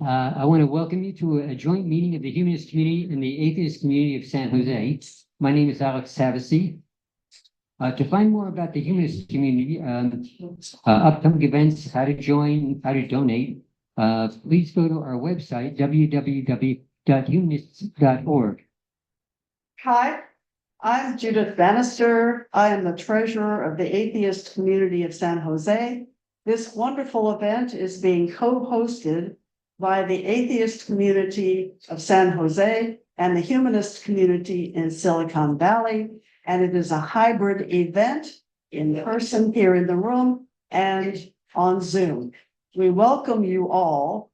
I want to welcome you to a joint meeting of the Humanist Community and the Atheist Community of San Jose. My name is Alex Savasi. To find more about the Humanist Community, upcoming events, how to join, how to donate, please go to our website, www.humanists.org. Hi, I'm Judith Bannister. I am the treasurer of the Atheist Community of San Jose. This wonderful event is being co-hosted by the Atheist Community of San Jose and the Humanist Community in Silicon Valley. And it is a hybrid event in person here in the room and on Zoom. We welcome you all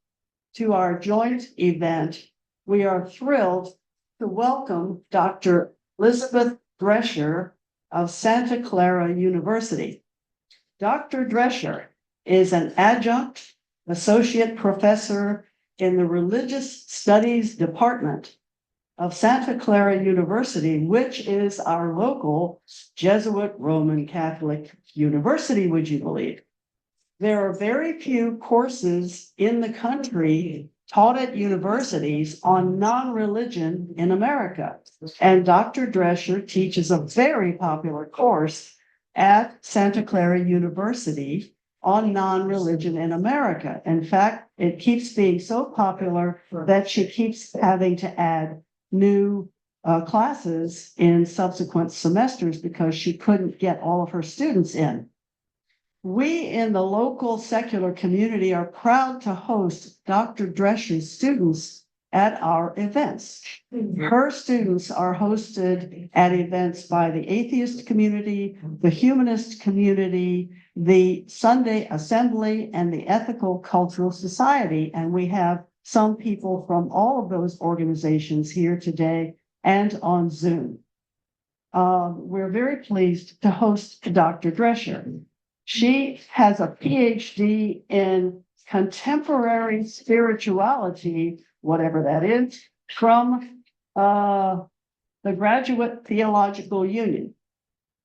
to our joint event. We are thrilled to welcome Dr. Elizabeth Drescher of Santa Clara University. Dr. Drescher is an adjunct associate professor in the Religious Studies Department of Santa Clara University, which is our local Jesuit Roman Catholic university, would you believe? There are very few courses in the country taught at universities on non-religion in America. And Dr. Drescher teaches a very popular course at Santa Clara University on non-religion in America. In fact, it keeps being so popular that she keeps having to add new classes in subsequent semesters because she couldn't get all of her students in. We in the local secular community are proud to host Dr. Drescher's students at our events. Her students are hosted at events by the Atheist Community, the Humanist Community, the Sunday Assembly, and the Ethical Cultural Society. And we have some people from all of those organizations here today and on Zoom. We're very pleased to host Dr. Drescher. She has a PhD in contemporary spirituality, whatever that is, from the Graduate Theological Union.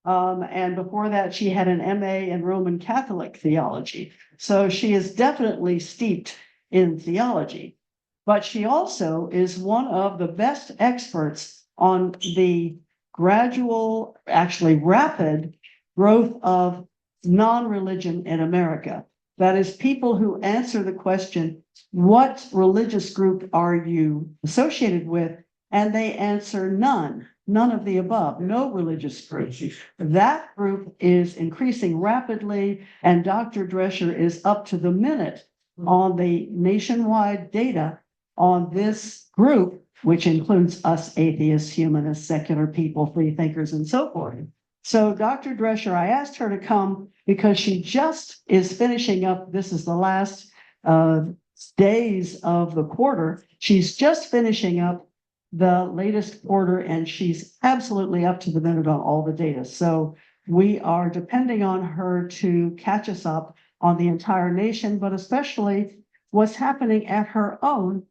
And before that, she had an MA in Roman Catholic theology. So she is definitely steeped in theology. But she also is one of the best experts on the gradual, actually rapid growth of non-religion in America. That is, people who answer the question, what religious group are you associated with? And they answer none of the above, no religious group. That group is increasing rapidly, and Dr. Drescher is up to the minute on the nationwide data on this group, which includes us atheists, humanists, secular people, free thinkers, and so forth. So Dr. Drescher, I asked her to come because she just is finishing up, this is the last days of the quarter. She's just finishing up the latest quarter, and she's absolutely up to the minute on all the data. So we are depending on her to catch us up on the entire nation, but especially what's happening at her own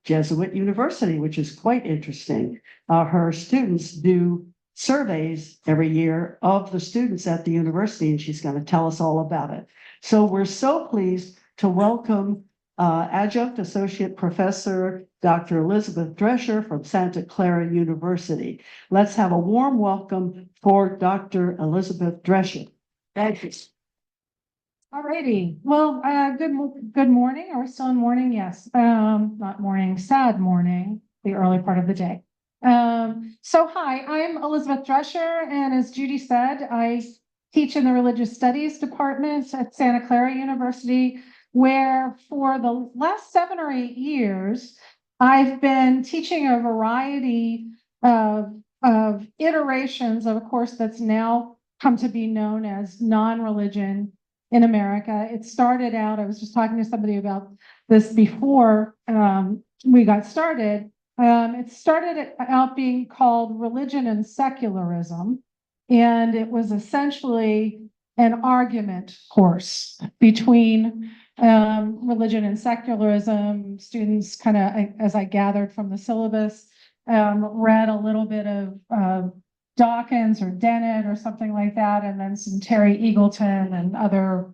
Jesuit university, which is quite interesting. Her students do surveys every year of the students at the university, and she's going to tell us all about it. So we're so pleased to welcome Adjunct Associate Professor Dr. Elizabeth Drescher from Santa Clara University. Let's have a warm welcome for Dr. Elizabeth Drescher. Thank you. All righty. Well, good morning. Are we still in morning? Yes. Not morning, sad morning, the early part of the day. So hi, I'm Elizabeth Drescher, and as Judy said, I teach in the Religious Studies Department at Santa Clara University, where for the last 7 or 8 years, I've been teaching a variety of iterations of a course that's now come to be known as non-religion in America. It started out, I was just talking to somebody about this before we got started. It started out being called Religion and Secularism, and it was essentially an argument course between religion and secularism. Students kind of, as I gathered from the syllabus, read a little bit of Dawkins or Dennett or something like that, and then some Terry Eagleton and other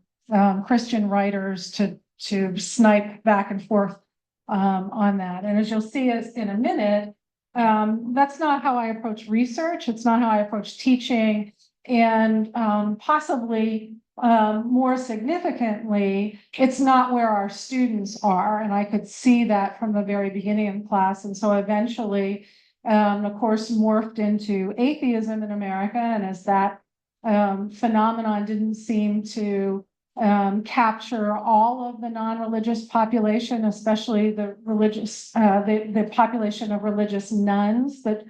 Christian writers to to snipe back and forth on that. And as you'll see us in a minute, that's not how I approach research. It's not how I approach teaching. And possibly more significantly, it's not where our students are. And I could see that from the very beginning of class. And so eventually, the course morphed into atheism in America. And as that phenomenon didn't seem to capture all of the non-religious population, especially the religious, the population of religious nuns that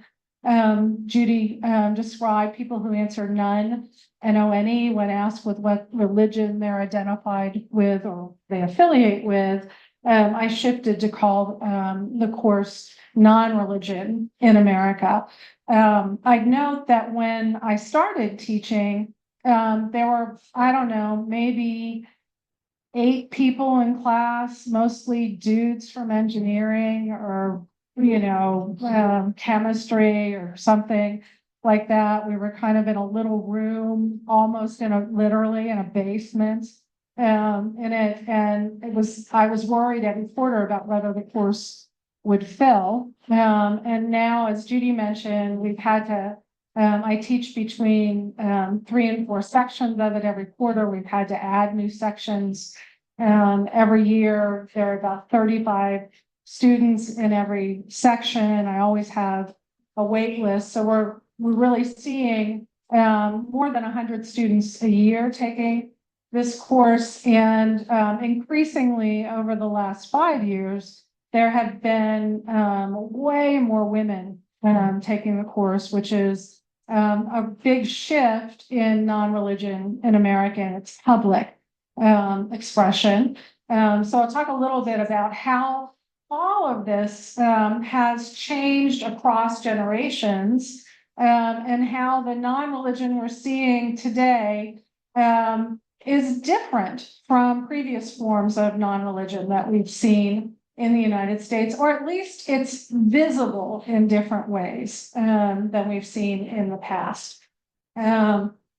Judy described, people who answer none, N-O-N-E, when asked with what religion they're identified with or they affiliate with. I shifted to call the course non-religion in America. I'd note that when I started teaching, there were, I don't know, maybe 8 people in class, mostly dudes from engineering or, chemistry or something like that. We were kind of in a little room, almost literally in a basement. And I was worried every quarter about whether the course would fill. And now, as Judy mentioned, we've had to, I teach between 3 and 4 sections of it every quarter. We've had to add new sections every year. There are about 35 students in every section. I always have a wait list. So we're really seeing more than 100 students a year taking this course. And increasingly over the last 5 years, there have been way more women taking the course, which is a big shift in non-religion in America and its public expression. So I'll talk a little bit about how all of this has changed across generations and how the non-religion we're seeing today is different from previous forms of non-religion that we've seen in the United States, or at least it's visible in different ways than we've seen in the past.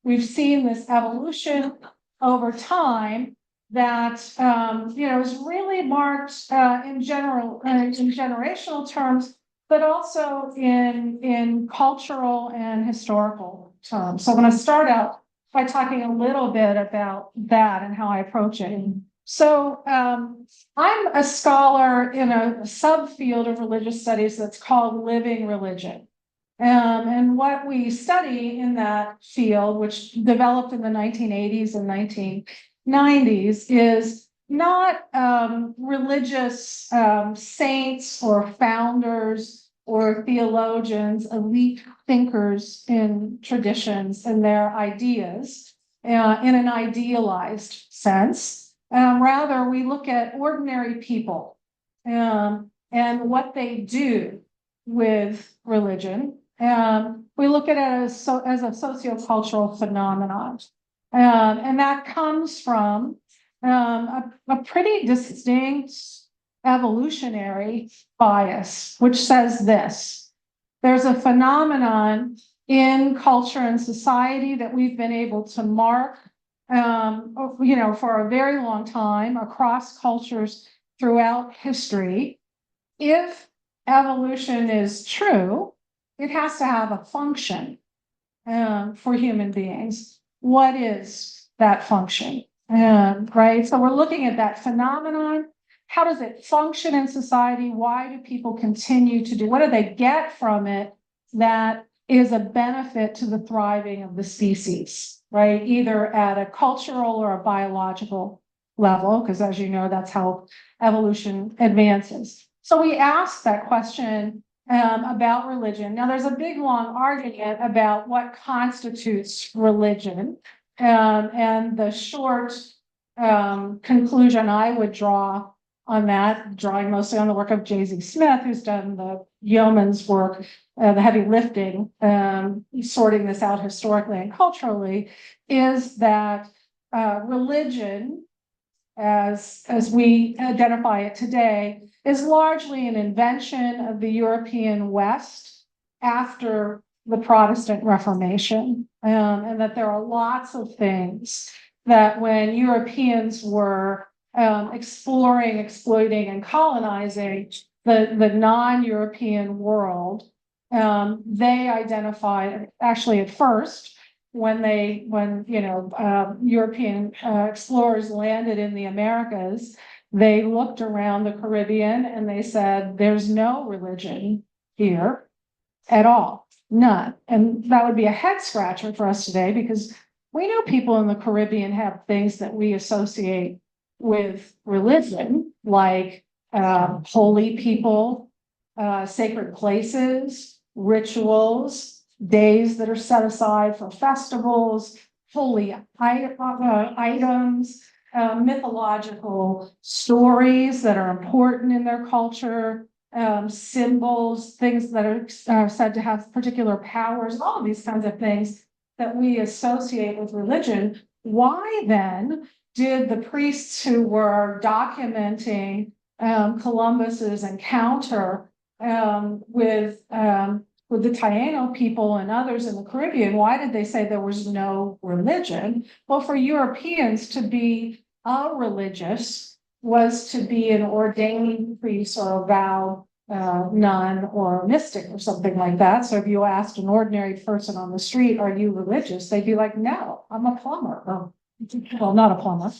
We've seen this evolution over time that is really marked in generational terms, but also in cultural and historical terms. So I'm going to start out by talking a little bit about that and how I approach it. So I'm a scholar in a subfield of religious studies that's called living religion. And what we study in that field, which developed in the 1980s and 1990s, is not religious saints or founders or theologians, elite thinkers in traditions and their ideas in an idealized sense. Rather, we look at ordinary people and what they do with religion. We look at it as a sociocultural phenomenon. And that comes from a pretty distinct evolutionary bias, which says this: there's a phenomenon in culture and society that we've been able to mark for a very long time across cultures throughout history. If evolution is true, it has to have a function for human beings. What is that function? Right? So we're looking at that phenomenon. How does it function in society? Why do people continue to do? What do they get from it that is a benefit to the thriving of the species, right? Either at a cultural or a biological level, because as you know, that's how evolution advances. So we ask that question about religion. Now, there's a big, long argument about what constitutes religion. And the short conclusion I would draw on that, drawing mostly on the work of J.Z. Smith, who's done the yeoman's work, the heavy lifting, sorting this out historically and culturally, is that religion, as we identify it today, is largely an invention of the European West after the Protestant Reformation, and that there are lots of things that when Europeans were exploring, exploiting, and colonizing the non-European world. They identified, actually at first, when European explorers landed in the Americas, they looked around the Caribbean and they said, there's no religion here at all, none. And that would be a head scratcher for us today, because we know people in the Caribbean have things that we associate with religion, like holy people, sacred places, rituals, days that are set aside for festivals, holy items, mythological stories that are important in their culture, symbols, things that are said to have particular powers, all of these kinds of things that we associate with religion. Why then did the priests who were documenting Columbus's encounter with the Taino people and others in the Caribbean, why did they say there was no religion? Well, for Europeans, to be religious was to be an ordained priest or a vow nun or mystic or something like that. So if you asked an ordinary person on the street, are you religious? They'd be like, no, I'm a plumber. Well, not a plumber.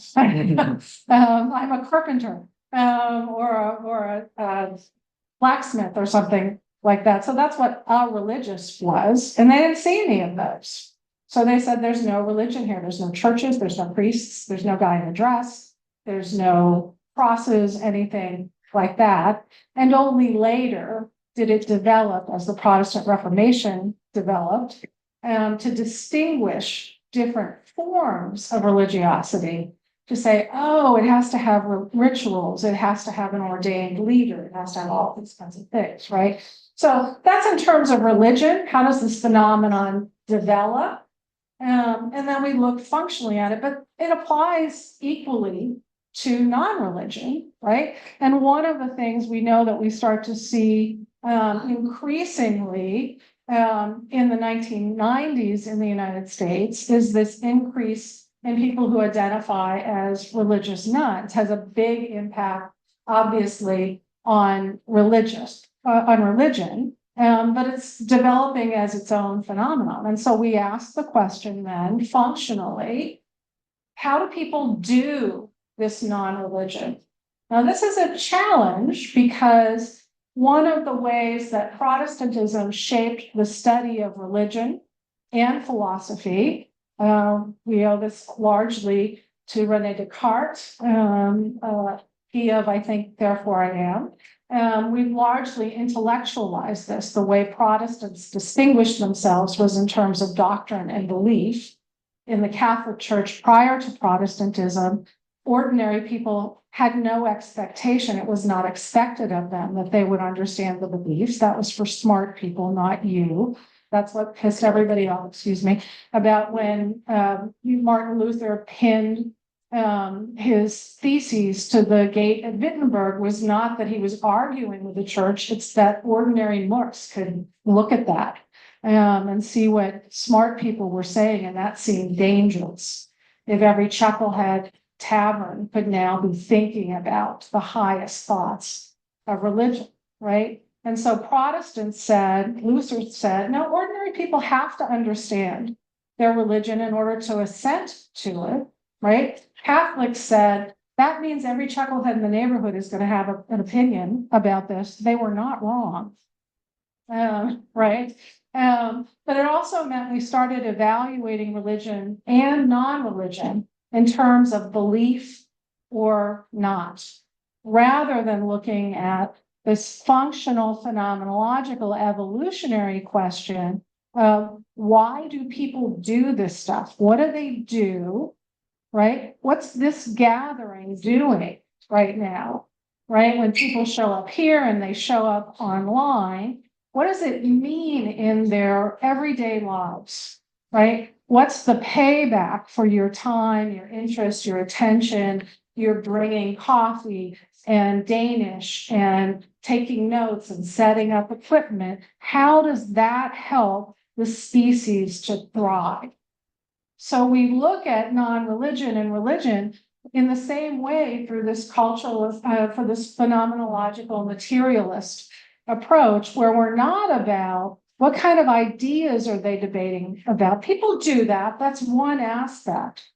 I'm a carpenter or a blacksmith or something like that. So that's what a religious was. And they didn't see any of those. So they said, there's no religion here. There's no churches. There's no priests. There's no guy in a dress. There's no crosses, anything like that. And only later did it develop, as the Protestant Reformation developed, to distinguish different forms of religiosity, to say, oh, it has to have rituals, it has to have an ordained leader, it has to have all these kinds of things, right? So that's in terms of religion. How does this phenomenon develop? And then we look functionally at it, but it applies equally to non-religion, right? And one of the things we know that we start to see increasingly in the 1990s in the United States is this increase in people who identify as religious nuns. Has a big impact, obviously, on religion, but it's developing as its own phenomenon. And so we ask the question then, functionally, how do people do this non-religion? Now, this is a challenge because one of the ways that Protestantism shaped the study of religion and philosophy, we owe this largely to René Descartes, he of I think, therefore I am. We've largely intellectualized this. The way Protestants distinguished themselves was in terms of doctrine and belief. In the Catholic Church prior to Protestantism, ordinary people had no expectation. It was not expected of them that they would understand the beliefs. That was for smart people, not you. That's what pissed everybody off, about when Martin Luther pinned his theses to the gate at Wittenberg. Was not that he was arguing with the church, it's that ordinary mooks could look at that and see what smart people were saying, and that seemed dangerous. If every chucklehead tavern could now be thinking about the highest thoughts of religion, right? And so Protestants said, Luther said, no, ordinary people have to understand their religion in order to assent to it, right? Catholics said, that means every chucklehead in the neighborhood is going to have an opinion about this. They were not wrong, right? But it also meant we started evaluating religion and non-religion in terms of belief or not, rather than looking at this functional, phenomenological, evolutionary question of why do people do this stuff? What do they do, right? What's this gathering doing right now, right? When people show up here and they show up online, what does it mean in their everyday lives, right? What's the payback for your time, your interest, your attention? You're bringing coffee and Danish and taking notes and setting up equipment. How does that help the species to thrive? So we look at non-religion and religion in the same way through this cultural, for this phenomenological materialist approach, where we're not about what kind of ideas are they debating about. People do that. That's one aspect.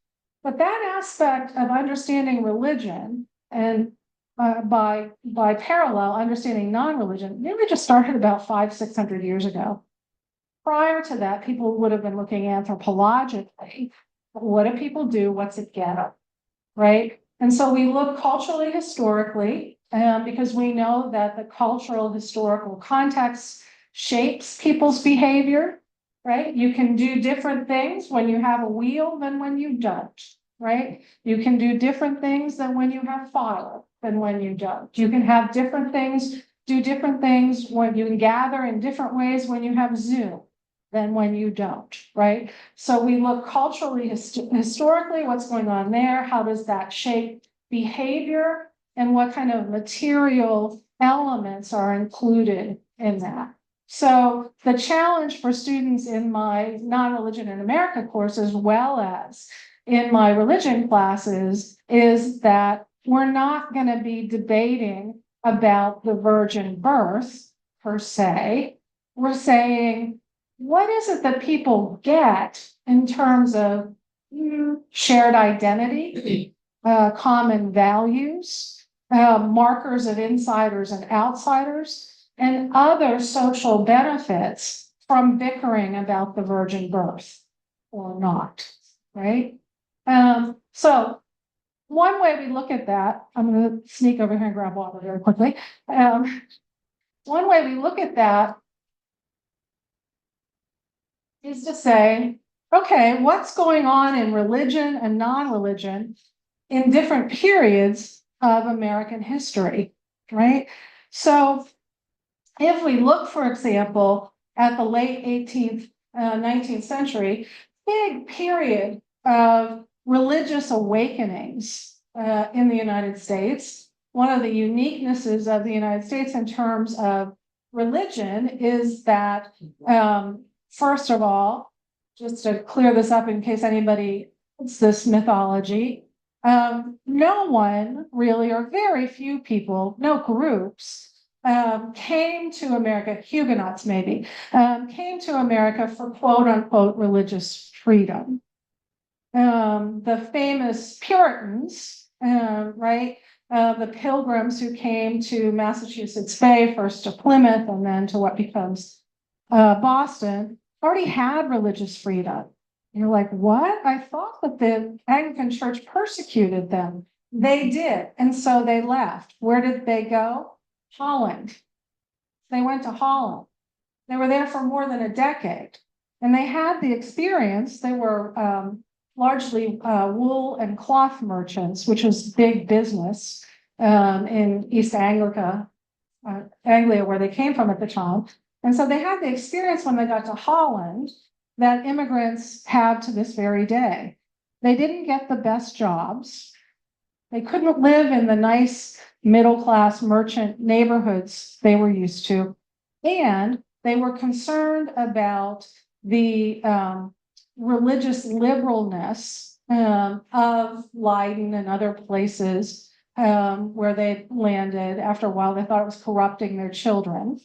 But that aspect of understanding religion and by parallel, understanding non-religion, really just started about 500-600 years ago. Prior to that, people would have been looking anthropologically. What do people do? What's it get at? Right? And so we look culturally, historically, because we know that the cultural historical context shapes people's behavior, right? You can do different things when you have a wheel than when you don't, right? You can do different things than when you have fire than when you don't. You can have different things, do different things when you can gather in different ways when you have Zoom than when you don't, right? So we look culturally, historically, what's going on there? How does that shape behavior? And what kind of material elements are included in that? So the challenge for students in my non-religion in America course, as well as in my religion classes, is that we're not going to be debating about the virgin birth per se. We're saying, what is it that people get in terms of shared identity, common values, markers of insiders and outsiders, and other social benefits from bickering about the virgin birth or not, right? So one way we look at that, I'm going to sneak over here and grab water very quickly. One way we look at that is to say, okay, what's going on in religion and non-religion in different periods of American history, right? So if we look, for example, at the late 18th, 19th century, big period of religious awakenings in the United States. One of the uniquenesses of the United States in terms of religion is that, first of all, just to clear this up in case anybody it's this mythology, no one really, or very few people, no groups, came to America, Huguenots maybe, came to America for quote unquote religious freedom. The famous Puritans, right? The Pilgrims who came to Massachusetts Bay, first to Plymouth and then to what becomes Boston, already had religious freedom. And you're like, what? I thought that the Anglican Church persecuted them. They did. And so they left. Where did they go? Holland. They went to Holland. They were there for more than a decade. And they had the experience. They were largely wool and cloth merchants, which was big business in East Anglia, where they came from at the time. And so they had the experience when they got to Holland that immigrants have to this very day. They didn't get the best jobs. They couldn't live in the nice middle-class merchant neighborhoods they were used to. And they were concerned about the religious liberalness of Leiden and other places where they landed. After a while, they thought it was corrupting their children.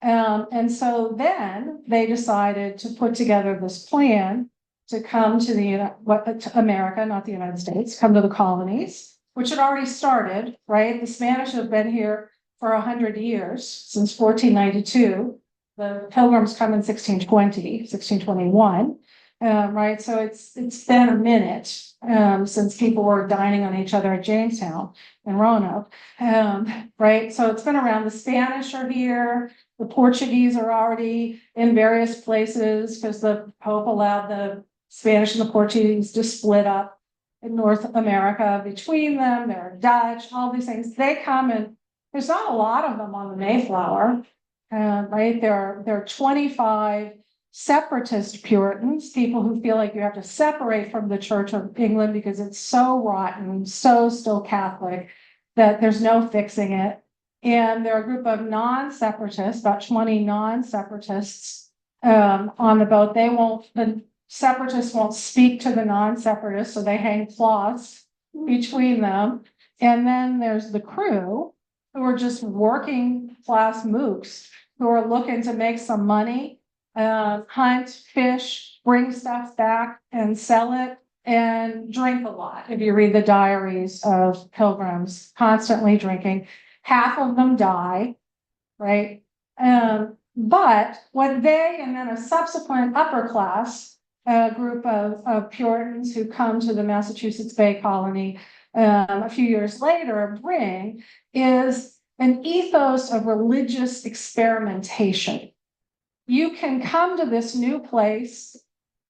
And so then they decided to put together this plan to come to to America, not the United States, come to the colonies, which had already started, right? The Spanish have been here for 100 years, since 1492. The Pilgrims come in 1620, 1621, right? So it's been a minute since people were dining on each other at Jamestown and Roanoke, right? So it's been around. The Spanish are here. The Portuguese are already in various places because the Pope allowed the Spanish and the Portuguese to split up in North America between them. There are Dutch, all these things. They come, and there's not a lot of them on the Mayflower, right? There are 25 separatist Puritans, people who feel like you have to separate from the Church of England because it's so rotten, so still Catholic, that there's no fixing it. And there are a group of non-separatists, about 20 non-separatists on the boat. The separatists won't speak to the non-separatists, so they hang cloths between them. And then there's the crew who are just working class mooks who are looking to make some money, hunt, fish, bring stuff back and sell it and drink a lot. If you read the diaries of pilgrims, constantly drinking, half of them die, right? But what they and then a subsequent upper class group of Puritans who come to the Massachusetts Bay Colony a few years later bring is an ethos of religious experimentation. You can come to this new place.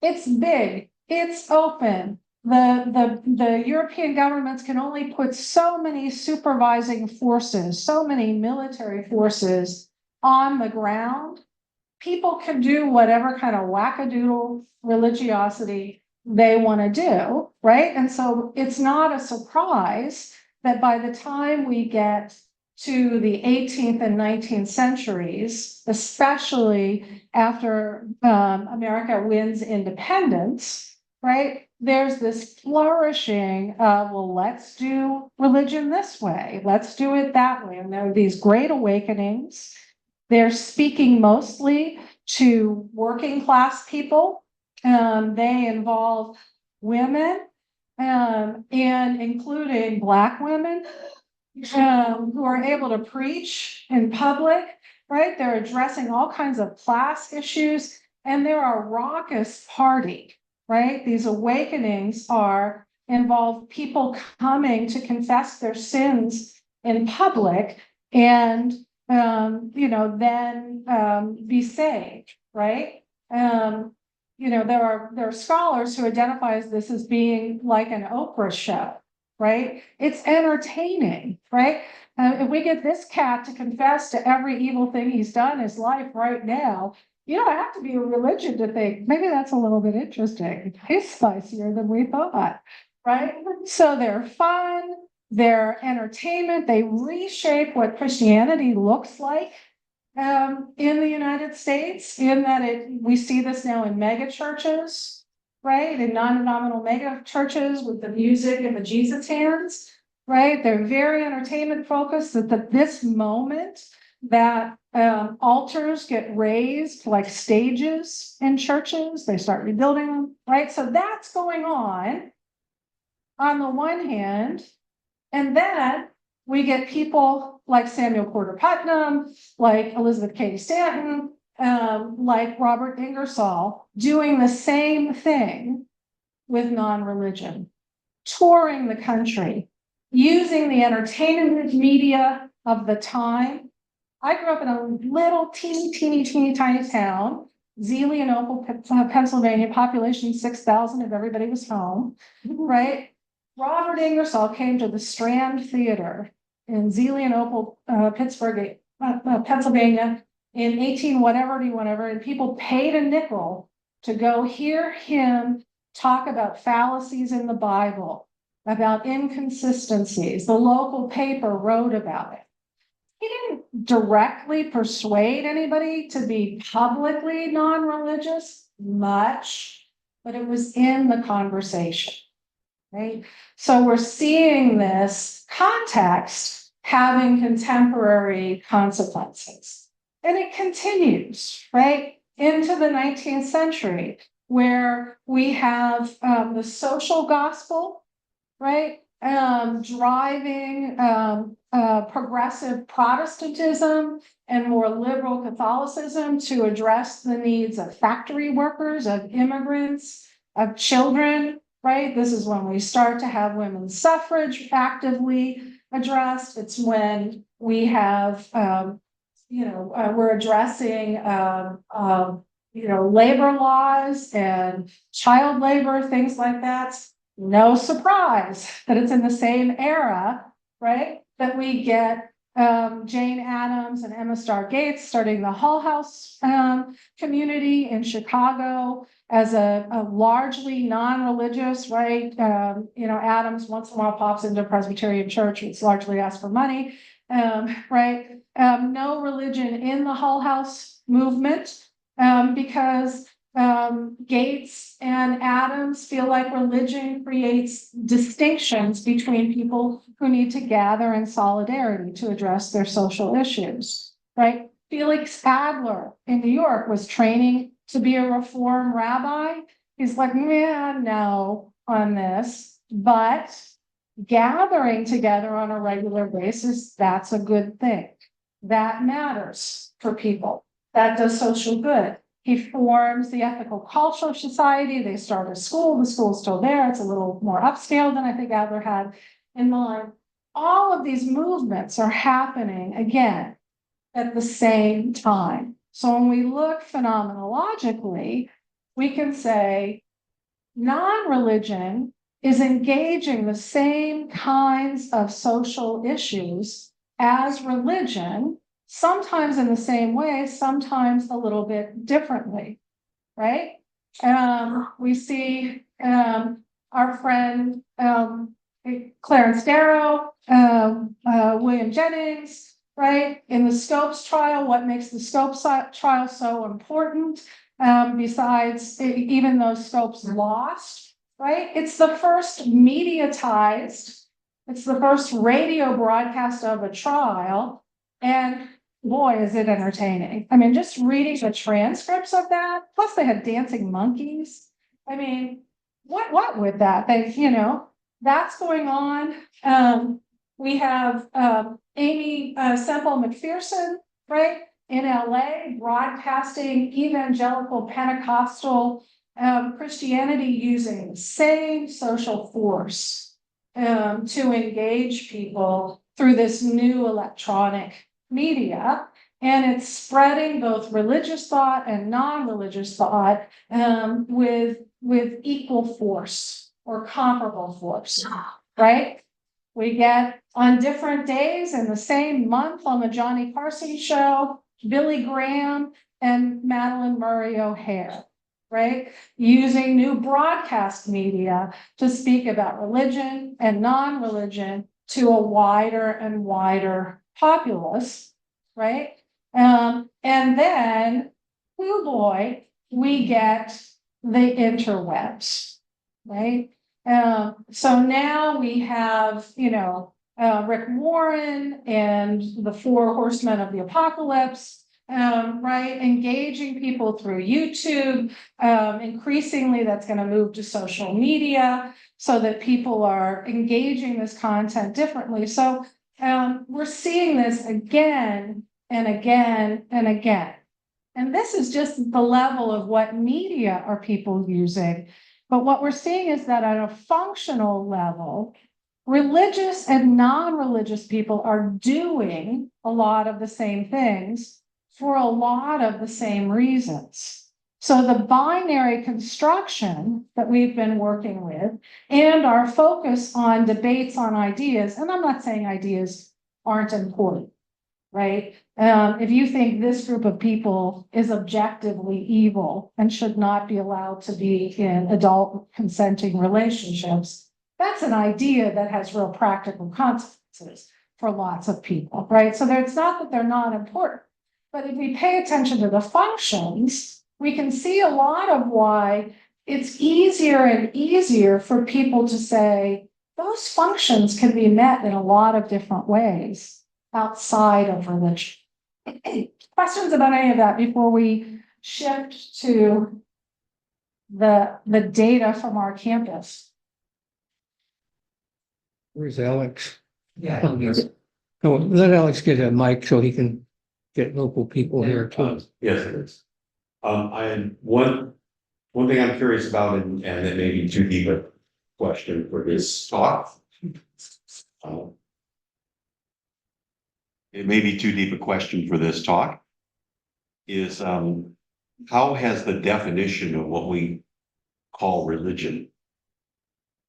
It's big, it's open. The European governments can only put so many supervising forces, so many military forces on the ground. People can do whatever kind of wackadoodle religiosity they want to do, right? And so it's not a surprise that by the time we get to the 18th and 19th centuries, especially after America wins independence, right? There's this flourishing of, well, let's do religion this way, let's do it that way. And there are these great awakenings. They're speaking mostly to working class people. They involve women and including Black women who are able to preach in public, right? They're addressing all kinds of class issues and they're a raucous party, right? These awakenings involve people coming to confess their sins in public and then be saved, right? There are scholars who identify this as being like an Oprah show, right? It's entertaining, right? If we get this cat to confess to every evil thing he's done in his life right now, you don't have to be a religion to think maybe that's a little bit interesting. It's spicier than we thought, right? So they're fun. Their entertainment, they reshape what Christianity looks like in the United States, in that we see this now in mega churches, right? In non-denominational mega churches with the music and the Jesus hands, right? They're very entertainment focused at this moment that altars get raised like stages in churches, they start rebuilding them, right? So that's going on the one hand. And then we get people like Samuel Porter Putnam, like Elizabeth Cady Stanton, like Robert Ingersoll, doing the same thing with non-religion, touring the country, using the entertainment media of the time. I grew up in a little teeny tiny town, Zelienople, Pennsylvania, population 6,000 if everybody was home, right? Robert Ingersoll came to the Strand Theater in Zelienople, Pittsburgh, Pennsylvania in 18 whatever, and people paid a nickel to go hear him talk about fallacies in the Bible, about inconsistencies. The local paper wrote about it. He didn't directly persuade anybody to be publicly non-religious much, but it was in the conversation. Right? So we're seeing this context having contemporary consequences. And it continues, right, into the 19th century, where we have the social gospel, right, driving progressive Protestantism and more liberal Catholicism to address the needs of factory workers, of immigrants, of children. Right? This is when we start to have women's suffrage actively addressed. It's when we have, we're addressing, labor laws and child labor, things like that. No surprise that it's in the same era, right? That we get Jane Addams and Emma Starr Gates starting the Hull House community in Chicago as a largely non-religious, right? Addams once in a while pops into a Presbyterian church, it's largely asked for money, right? No religion in the Hull House movement because Gates and Adams feel like religion creates distinctions between people who need to gather in solidarity to address their social issues, right? Felix Adler in New York was training to be a Reform rabbi. He's like, yeah, no on this, but gathering together on a regular basis, that's a good thing. That matters for people. That does social good. He forms the Ethical Cultural Society. They start a school. The school's still there. It's a little more upscale than I think Adler had in mind. All of these movements are happening again at the same time. So when we look phenomenologically, we can say non-religion is engaging the same kinds of social issues as religion, sometimes in the same way, sometimes a little bit differently, right? We see our friend Clarence Darrow, William Jennings, right? In the Stopes trial, what makes the Stopes trial so important? Besides, even though Stopes lost, right? It's the first mediatized, it's the first radio broadcast of a trial, and boy, is it entertaining. I mean, just reading the transcripts of that, plus they had dancing monkeys. I mean, what with that? That's going on. We have Amy Semple McPherson, right, in LA, broadcasting evangelical Pentecostal Christianity using the same social force to engage people through this new electronic media. And it's spreading both religious thought and non-religious thought with equal force or comparable force, right? We get on different days in the same month on the Johnny Carson show, Billy Graham and Madeline Murray O'Hare, right? Using new broadcast media to speak about religion and non-religion to a wider and wider populace, right? And then, oh boy, we get the interwebs, right? So now we have, Rick Warren and the Four Horsemen of the Apocalypse, right? Engaging people through YouTube. Increasingly, that's going to move to social media so that people are engaging this content differently. So we're seeing this again and again and again. And this is just the level of what media are people using. But what we're seeing is that at a functional level, religious and non-religious people are doing a lot of the same things for a lot of the same reasons. So the binary construction that we've been working with and our focus on debates on ideas, and I'm not saying ideas aren't important, right? If you think this group of people is objectively evil and should not be allowed to be in adult consenting relationships, that's an idea that has real practical consequences for lots of people, right? So it's not that they're not important, but if we pay attention to the functions, we can see a lot of why it's easier and easier for people to say those functions can be met in a lot of different ways outside of religion. Questions about any of that before we shift to the data from our campus? Where's Alex? Yeah. Oh, let Alex get a mic so he can get local people here too. Yes, it is. I had one thing I'm curious about, and it may be too deep a question for this talk. It may be too deep a question for this talk. Is how has the definition of what we call religion?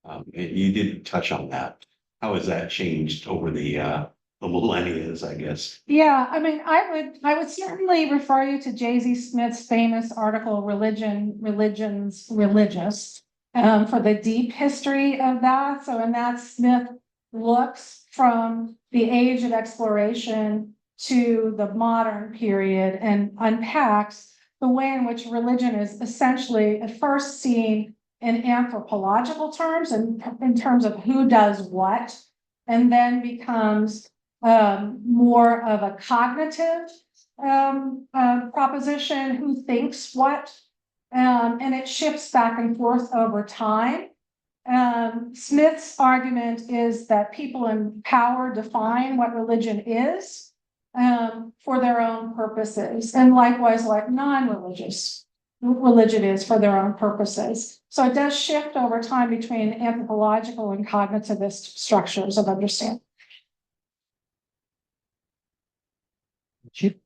And you did touch on that. How has that changed over the millennia, I guess? Yeah, I mean, I would certainly refer you to J.Z. Smith's famous article, Religions, Religious, for the deep history of that. So in that, Smith looks from the age of exploration to the modern period and unpacks the way in which religion is essentially at first seen in anthropological terms and in terms of who does what, and then becomes more of a cognitive proposition, who thinks what, and it shifts back and forth over time. Smith's argument is that people in power define what religion is for their own purposes, and likewise like non-religious religion is for their own purposes. So it does shift over time between anthropological and cognitivist structures of understanding. Chip?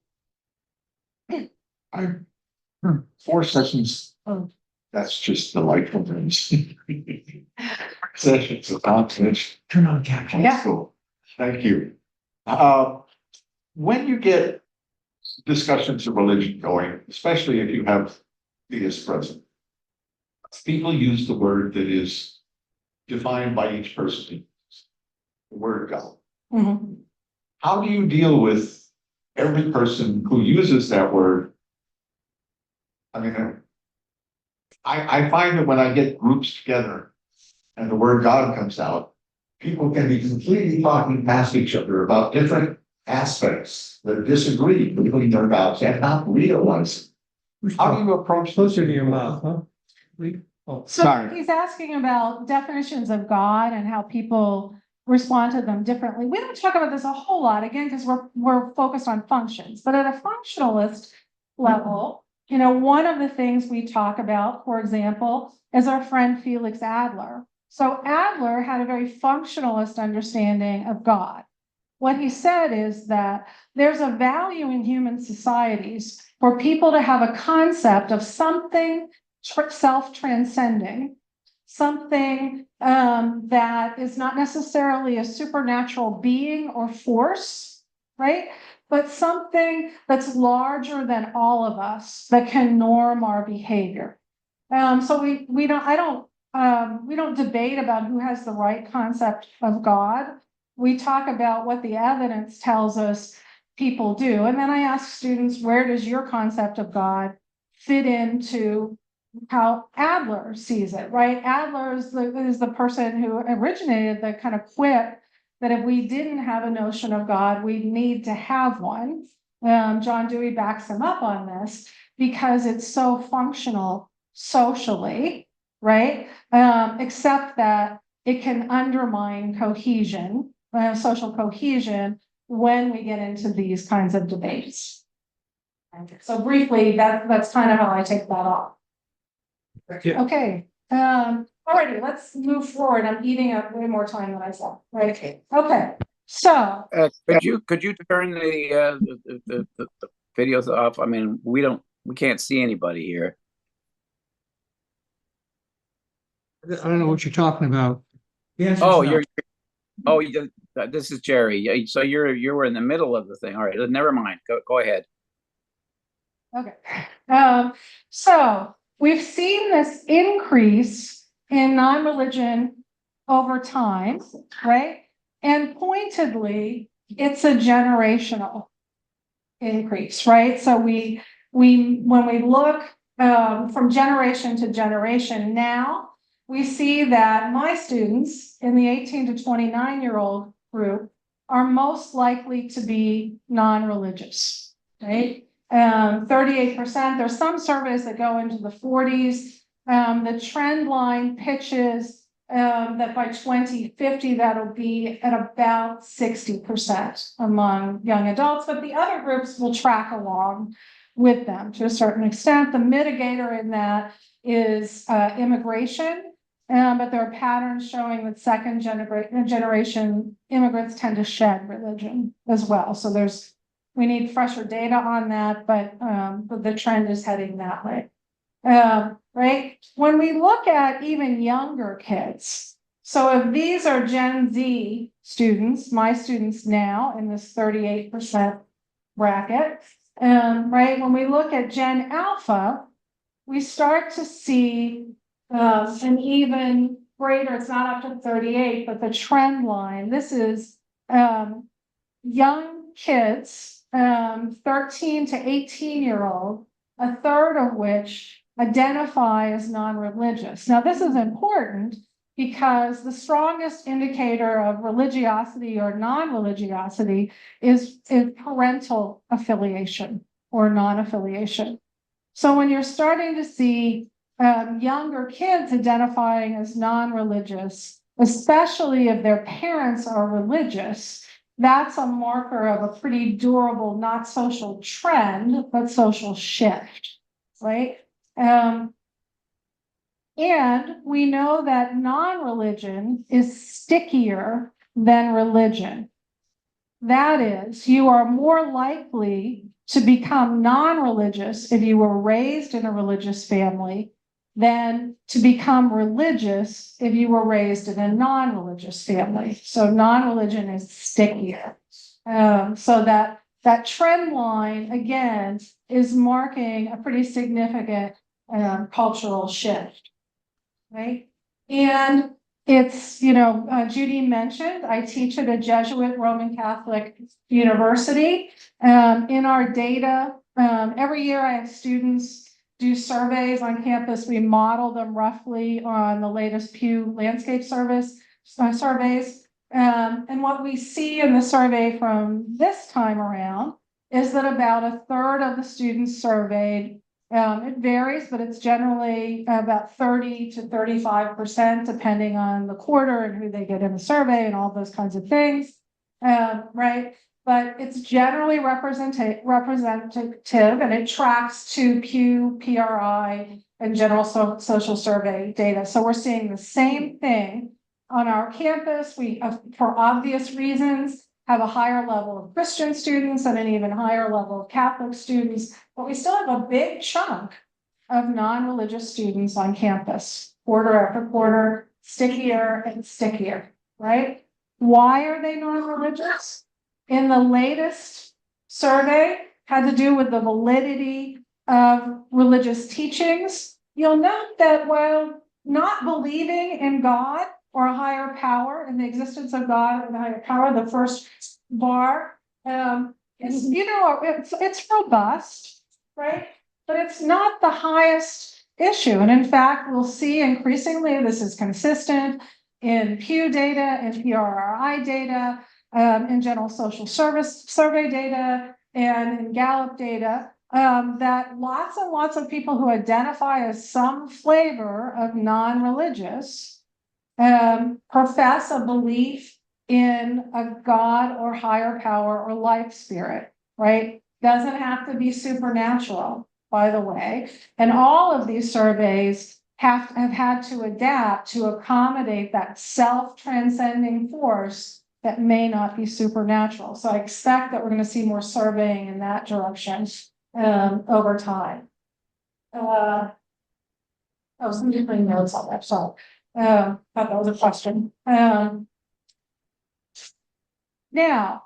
Four sessions. Oh. That's just delightful things. Sessions about this. Turn on camera. Yeah. Cool. Thank you. When you get discussions of religion going, especially if you have theists present, people use the word that is defined by each person, the word God. Mhm. How do you deal with every person who uses that word? I mean, I find that when I get groups together and the word God comes out, people can be completely talking past each other about different aspects that disagree between their gods and not realize. How do you approach this? Closer to your mouth, huh? Oh, So Sorry. he's asking about definitions of God and how people respond to them differently. We don't talk about this a whole lot, again, because we're focused on functions, but at a functionalist level, you know, one of the things we talk about, for example, is our friend Felix Adler. So Adler had a very functionalist understanding of God. What he said is that there's a value in human societies for people to have a concept of something self-transcending, something that is not necessarily a supernatural being or force, right? But something that's larger than all of us that can norm our behavior. So we don't debate about who has the right concept of God. We talk about what the evidence tells us people do. And then I ask students, where does your concept of God fit into how Adler sees it, right? Adler is the person who originated the kind of quip that if we didn't have a notion of God, we'd need to have one. John Dewey backs him up on this because it's so functional socially, right? Except that it can undermine cohesion, social cohesion, when we get into these kinds of debates. So briefly, that's kind of how I take that off. Yeah. Okay, alrighty, let's move forward. I'm eating up way more time than I said, right? Okay, so, Could you turn the videos off? I mean, we can't see anybody here. I don't know what you're talking about. Yes. Oh, this is Jerry. Yeah, so you were in the middle of the thing. All right, never mind. Go ahead. okay. So we've seen this increase in non-religion over time, right? And pointedly, it's a generational increase, right? So when we look from generation to generation now, we see that my students in the 18 to 29-year-old group are most likely to be non-religious, right? 38%. There's some surveys that go into the 40s. The trend line pitches that by 2050, that'll be at about 60% among young adults, but the other groups will track along with them to a certain extent. The mitigator in that is immigration, but there are patterns showing that second generation immigrants tend to shed religion as well. So we need fresher data on that, but the trend is heading that way. Right? When we look at even younger kids, so if these are Gen Z students, my students now in this 38% bracket, right? When we look at Gen Alpha, we start to see an even greater, it's not up to 38, but the trend line, this is young kids, 13 to 18-year-old, a third of which identify as non-religious. Now, this is important because the strongest indicator of religiosity or non-religiosity is parental affiliation or non-affiliation. So when you're starting to see younger kids identifying as non-religious, especially if their parents are religious, that's a marker of a pretty durable, not social trend, but social shift, right? And we know that non-religion is stickier than religion. That is, you are more likely to become non-religious if you were raised in a religious family than to become religious if you were raised in a non-religious family. So non-religion is stickier. So that trend line, again, is marking a pretty significant cultural shift, right? And it's, Judy mentioned, I teach at a Jesuit Roman Catholic university. In our data, every year I have students do surveys on campus. We model them roughly on the latest Pew landscape surveys. And what we see in the survey from this time around is that about a third of the students surveyed, it varies, but it's generally about 30 to 35%, depending on the quarter and who they get in the survey and all those kinds of things, right? But it's generally representative, and it tracks to Pew, PRI, and general social survey data. So we're seeing the same thing on our campus. We, for obvious reasons, have a higher level of Christian students and an even higher level of Catholic students, but we still have a big chunk of non-religious students on campus, quarter after quarter, stickier and stickier, right? Why are they non-religious? In the latest survey, had to do with the validity of religious teachings. You'll note that while not believing in God or a higher power, in the existence of God and a higher power, the first bar, it's robust, right? But it's not the highest issue. And in fact, we'll see increasingly this is consistent in Pew data, in PRI data, in general social service survey data, and in Gallup data, that lots and lots of people who identify as some flavor of non-religious profess a belief in a God or higher power or life spirit, right? Doesn't have to be supernatural, by the way. And all of these surveys have had to adapt to accommodate that self-transcending force that may not be supernatural. So I expect that we're going to see more surveying in that direction over time. Somebody putting notes on that. Sorry. Thought that was a question. Now,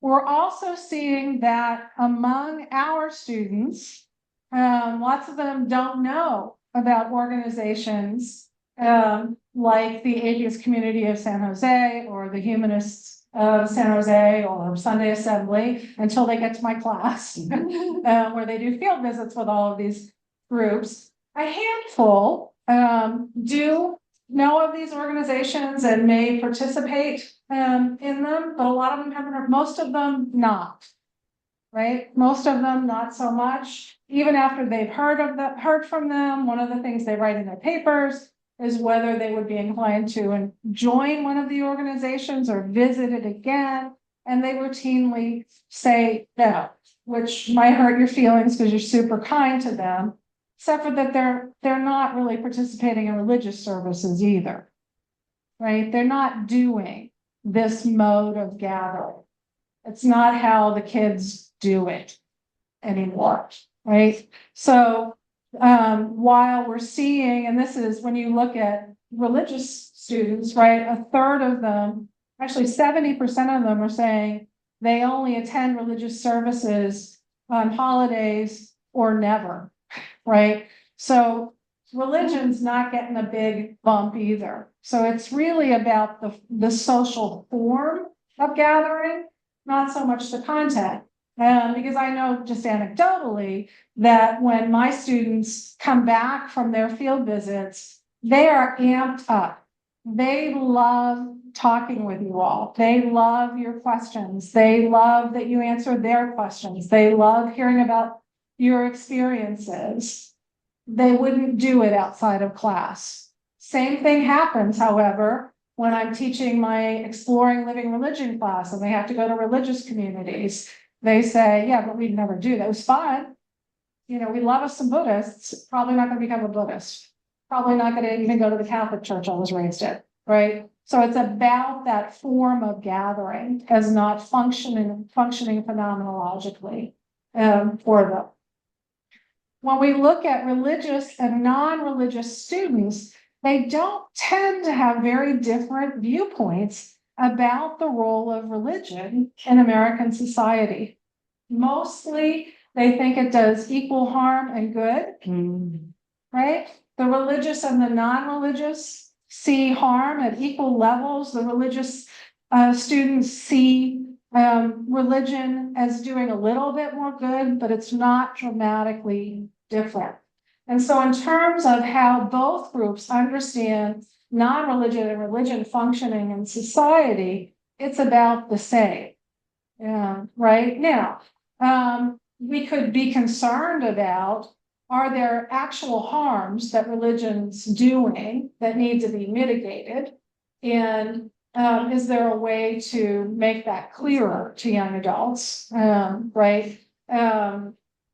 we're also seeing that among our students, lots of them don't know about organizations like the Atheist Community of San Jose or the Humanists of San Jose or Sunday Assembly until they get to my class, where they do field visits with all of these groups. A handful do know of these organizations and may participate in them, but a lot of them haven't heard, most of them not, right? Most of them not so much. Even after they've heard from them, one of the things they write in their papers is whether they would be inclined to join one of the organizations or visit it again. And they routinely say no, which might hurt your feelings because you're super kind to them, except for that they're not really participating in religious services either, right? They're not doing this mode of gathering. It's not how the kids do it anymore, right? So while we're seeing, and this is when you look at religious students, right, a third of them, actually 70% of them are saying they only attend religious services on holidays or never, right? So religion's not getting a big bump either. So it's really about the social form of gathering, not so much the content. Because I know just anecdotally that when my students come back from their field visits, they are amped up. They love talking with you all. They love your questions. They love that you answer their questions. They love hearing about your experiences. They wouldn't do it outside of class. Same thing happens, however, when I'm teaching my Exploring Living Religion class and they have to go to religious communities. They say, yeah, but we'd never do that. It was fun. You know, we love us some Buddhists, probably not going to become a Buddhist. Probably not going to even go to the Catholic church I was raised in, right? So it's about that form of gathering as not functioning phenomenologically for them. When we look at religious and non-religious students, they don't tend to have very different viewpoints about the role of religion in American society. Mostly, they think it does equal harm and good, right? The religious and the non-religious see harm at equal levels. The religious students see religion as doing a little bit more good, but it's not dramatically different. And so in terms of how both groups understand non-religion and religion functioning in society, it's about the same. Right now, we could be concerned about, are there actual harms that religion's doing that need to be mitigated? And is there a way to make that clearer to young adults? Right?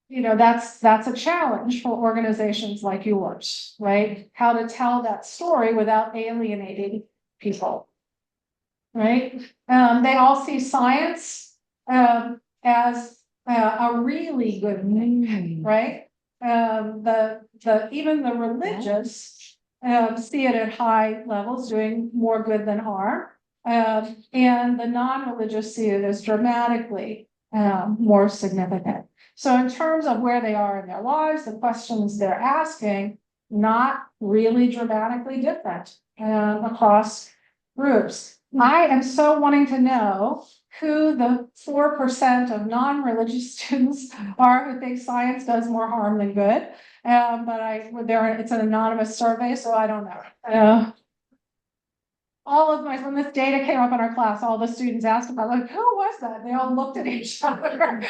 You know, that's a challenge for organizations like yours, right? How to tell that story without alienating people, right? They all see science as a really good thing, right? Even the religious see it at high levels, doing more good than harm, and the non-religious see it as dramatically more significant. So in terms of where they are in their lives, the questions they're asking, not really dramatically different across groups. I am so wanting to know who the 4% of non-religious students are who think science does more harm than good. But it's an anonymous survey, so I don't know. When this data came up in our class, all the students asked about, like, who was that? They all looked at each other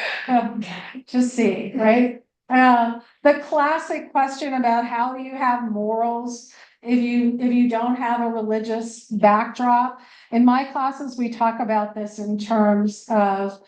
to see, right? The classic question about how do you have morals if you don't have a religious backdrop. In my classes, we talk about this in terms of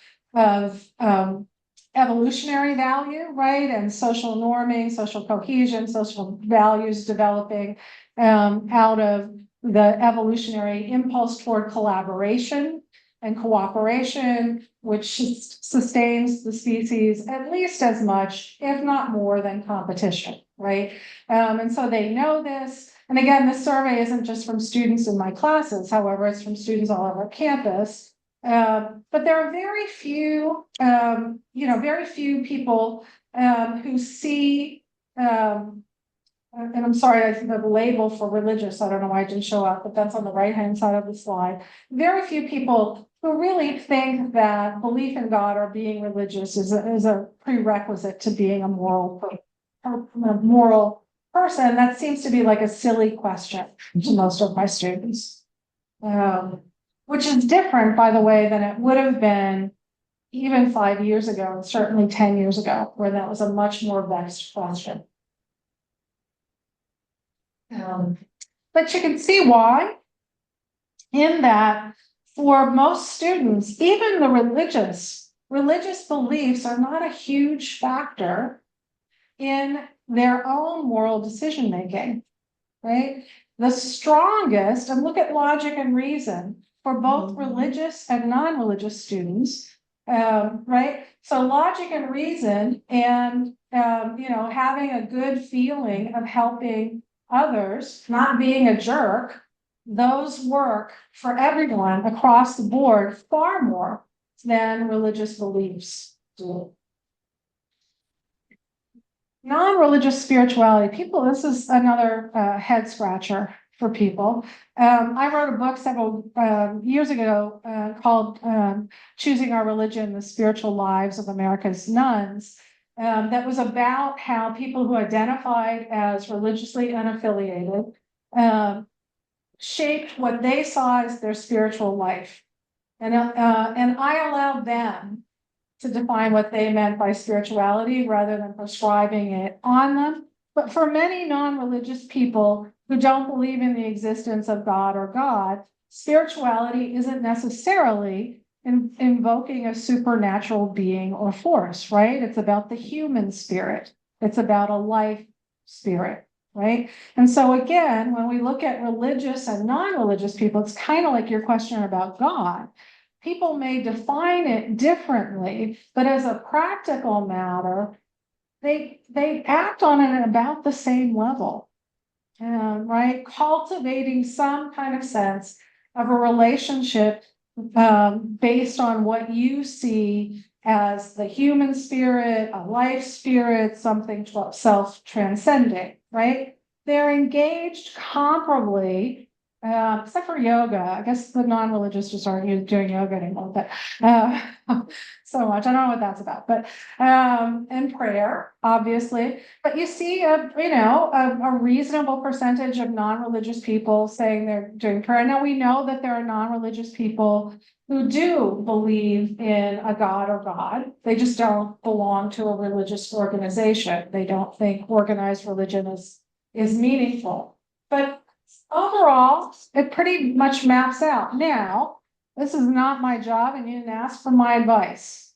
evolutionary value, right? And social norming, social cohesion, social values developing out of the evolutionary impulse toward collaboration and cooperation, which sustains the species at least as much, if not more, than competition, right? And so they know this. And again, this survey isn't just from students in my classes, however, it's from students all over campus. But there are very few people who see, and I'm sorry, I think the label for religious, I don't know why it didn't show up, but that's on the right-hand side of the slide. Very few people who really think that belief in God or being religious is a prerequisite to being a moral person. That seems to be like a silly question to most of my students, which is different, by the way, than it would have been even 5 years ago, and certainly 10 years ago, where that was a much more vexed question. But you can see why, in that for most students, even the religious beliefs are not a huge factor in their own moral decision making, right? The strongest, and look at logic and reason for both religious and non-religious students, right? So logic and reason and, having a good feeling of helping others, not being a jerk, those work for everyone across the board far more than religious beliefs do. Non-religious spirituality, this is another head scratcher for people. I wrote a book several years ago called Choosing Our Religion, The Spiritual Lives of America's Nuns, that was about how people who identified as religiously unaffiliated shaped what they saw as their spiritual life. And I allowed them to define what they meant by spirituality rather than prescribing it on them. But for many non-religious people who don't believe in the existence of God or God, spirituality isn't necessarily invoking a supernatural being or force, right? It's about the human spirit. It's about a life spirit, right? And so again, when we look at religious and non-religious people, it's kind of like your question about God. People may define it differently, but as a practical matter, they act on it at about the same level, right? Cultivating some kind of sense of a relationship based on what you see as the human spirit, a life spirit, something self-transcending, right? They're engaged comparably, except for yoga. I guess the non-religious just aren't doing yoga anymore, but so much. I don't know what that's about, but and prayer, obviously. But you see a reasonable percentage of non-religious people saying they're doing prayer. Now we know that there are non-religious people who do believe in a God or God. They just don't belong to a religious organization. They don't think organized religion is meaningful. But overall, it pretty much maps out. Now, this is not my job, and you didn't ask for my advice.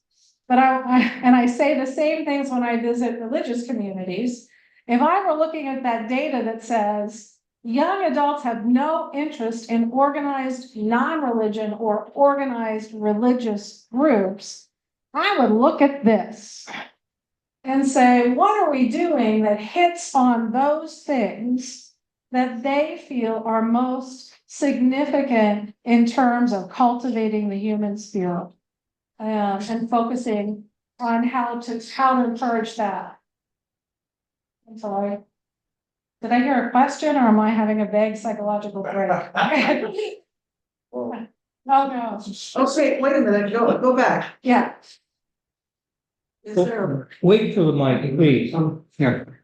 But I say the same things when I visit religious communities. If I were looking at that data that says young adults have no interest in organized non-religion or organized religious groups, I would look at this and say, what are we doing that hits on those things that they feel are most significant in terms of cultivating the human spirit, and focusing on how to encourage that. I'm sorry. Did I hear a question, or am I having a vague psychological break? Oh, no. Okay, wait a minute, go back. Yeah. Is there? Wait for the mic, please. Here.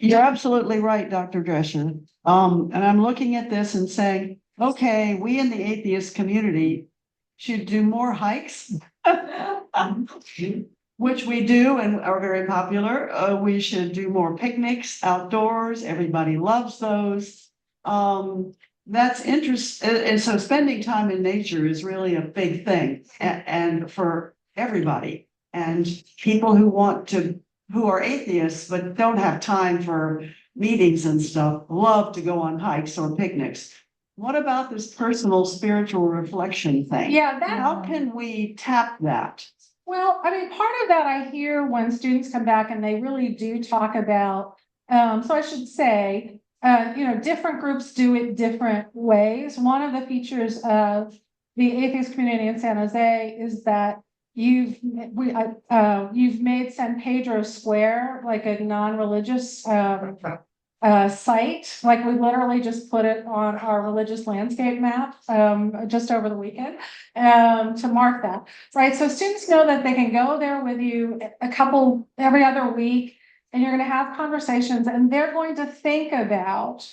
You're absolutely right, Dr. Drescher. And I'm looking at this and saying, okay, we in the atheist community should do more hikes. Which we do and are very popular. We should do more picnics outdoors. Everybody loves those. That's interesting. And so spending time in nature is really a big thing and for everybody. And people who are atheists but don't have time for meetings and stuff, love to go on hikes or picnics. What about this personal spiritual reflection thing? Yeah, How can we tap that? Well, I mean, part of that I hear when students come back and they really do talk about, so I should say, different groups do it different ways. One of the features of the atheist community in San Jose is that you've made San Pedro Square like a non-religious site. Like we literally just put it on our religious landscape map just over the weekend to mark that, right? So students know that they can go there with you every other week, and you're going to have conversations, and they're going to think about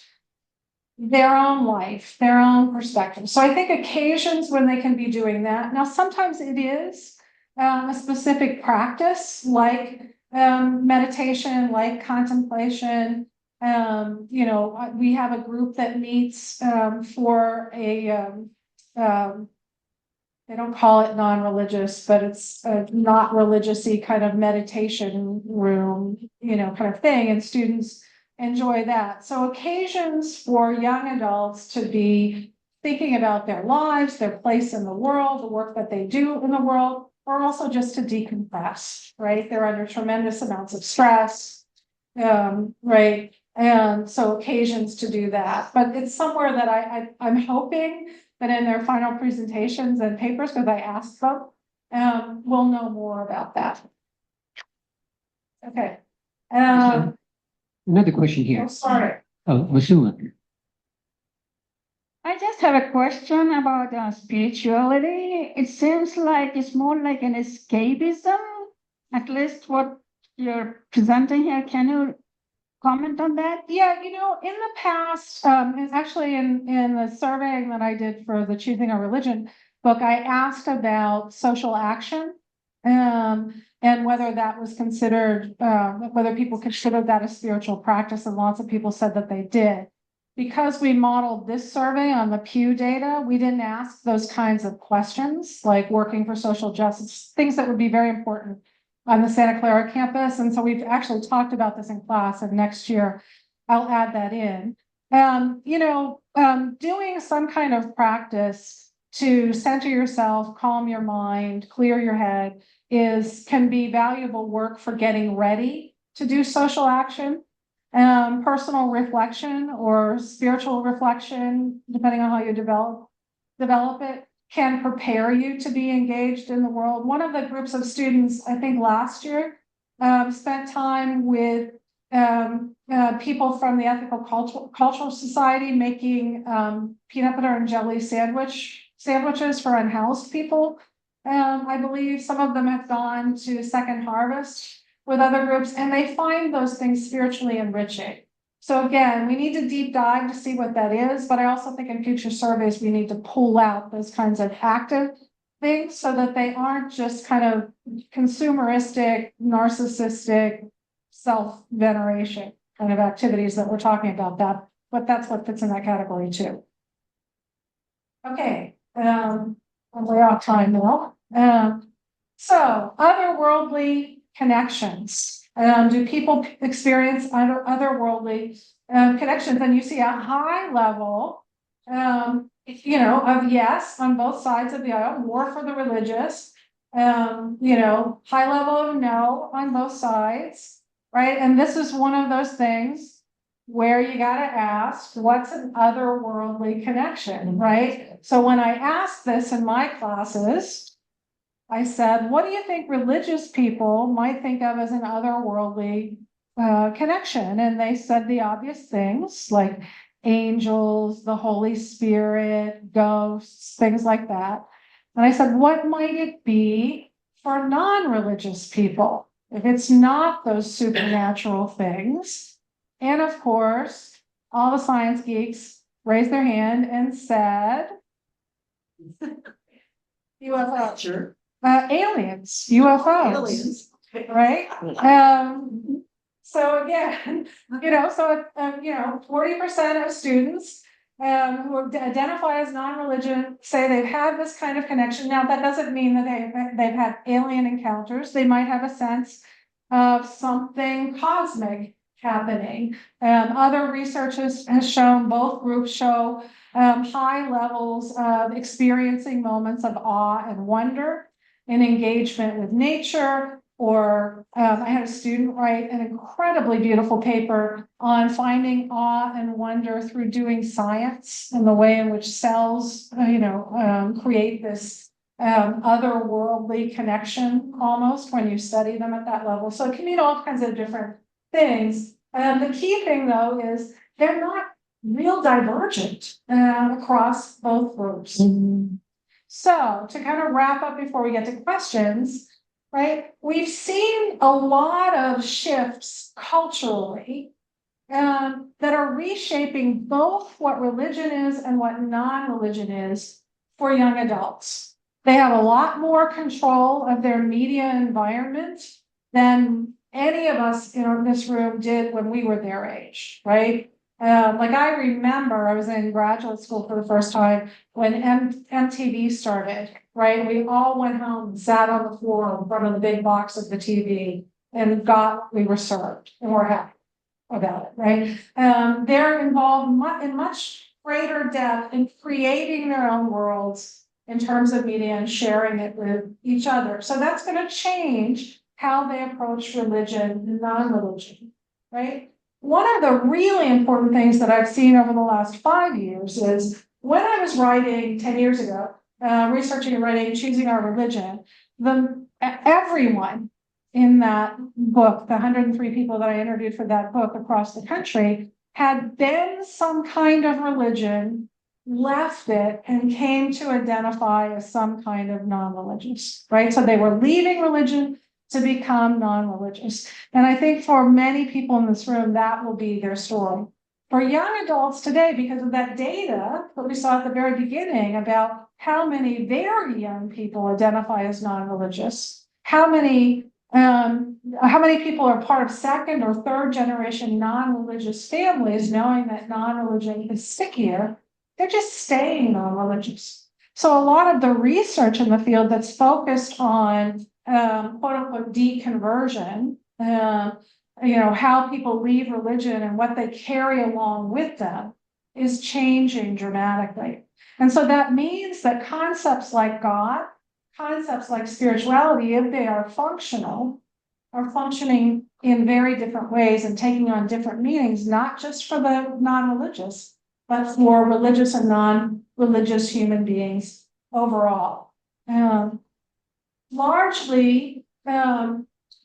their own life, their own perspective. So I think occasions when they can be doing that. Now, sometimes it is a specific practice like meditation, like contemplation. We have a group that meets for a they don't call it non-religious, but it's a not religious-y kind of meditation room, kind of thing, and students enjoy that. So occasions for young adults to be thinking about their lives, their place in the world, the work that they do in the world, or also just to decompress, right? They're under tremendous amounts of stress, right? And so occasions to do that, but it's somewhere that I'm hoping that in their final presentations and papers, because I asked them, we'll know more about that. Okay. Another question here. Oh, sorry. Oh, Masula. I just have a question about spirituality. It seems like it's more like an escapism, at least what you're presenting here. Can you comment on that? Yeah, in the past, and actually in the surveying that I did for the Choosing a Religion book, I asked about social action. And whether that was considered, whether people considered that a spiritual practice, and lots of people said that they did. Because we modeled this survey on the Pew data, we didn't ask those kinds of questions, like working for social justice, things that would be very important on the Santa Clara campus. And so we've actually talked about this in class, and next year I'll add that in. Doing some kind of practice to center yourself, calm your mind, clear your head can be valuable work for getting ready to do social action. Personal reflection or spiritual reflection, depending on how you develop it, can prepare you to be engaged in the world. One of the groups of students, I think last year, spent time with people from the Ethical Cultural Society making peanut butter and jelly sandwiches for unhoused people. I believe some of them have gone to Second Harvest with other groups, and they find those things spiritually enriching. So again, we need to deep dive to see what that is, but I also think in future surveys, we need to pull out those kinds of active things so that they aren't just kind of consumeristic, narcissistic, self-veneration kind of activities that we're talking about, but that's what fits in that category too. Okay, I'm way off time now. So otherworldly connections. Do people experience otherworldly connections? And you see a high level, of yes on both sides of the aisle, more for the religious, high level of no on both sides, right? And this is one of those things where you got to ask, what's an otherworldly connection, right? So when I asked this in my classes, I said, what do you think religious people might think of as an otherworldly connection? And they said the obvious things like angels, the Holy Spirit, ghosts, things like that. And I said, what might it be for non-religious people if it's not those supernatural things? And of course, all the science geeks raised their hand and said, UFOs. Aliens, UFOs, Aliens. right? So again, 40% of students who identify as non-religion say they've had this kind of connection. Now, that doesn't mean that they've had alien encounters. They might have a sense of something cosmic happening. Other research has shown, both groups show high levels of experiencing moments of awe and wonder and engagement with nature. Or I had a student write an incredibly beautiful paper on finding awe and wonder through doing science and the way in which cells, create this otherworldly connection almost when you study them at that level. So it can mean all kinds of different things. The key thing, though, is they're not real divergent across both groups. Mm-hmm. So to kind of wrap up before we get to questions, right? We've seen a lot of shifts culturally that are reshaping both what religion is and what non-religion is for young adults. They have a lot more control of their media environment than any of us in this room did when we were their age, right? Like I remember I was in graduate school for the first time when MTV started, right? We all went home and sat on the floor in front of the big box of the TV and we were served and we're happy about it, right? They're involved in much greater depth in creating their own worlds in terms of media and sharing it with each other. So that's going to change how they approach religion and non-religion, right? One of the really important things that I've seen over the last 5 years is when I was writing 10 years ago, researching and writing, Choosing Our Religion, everyone in that book, the 103 people that I interviewed for that book across the country, had been some kind of religion, left it, and came to identify as some kind of non-religious, right? So they were leaving religion to become non-religious. And I think for many people in this room, that will be their story. For young adults today, because of that data that we saw at the very beginning about how many very young people identify as non-religious, how many people are part of second or third generation non-religious families, knowing that non-religion is stickier, they're just staying non-religious. So a lot of the research in the field that's focused on quote unquote deconversion, how people leave religion and what they carry along with them is changing dramatically. And so that means that concepts like God, concepts like spirituality, if they are functional, are functioning in very different ways and taking on different meanings, not just for the non-religious, but for religious and non-religious human beings overall. Largely,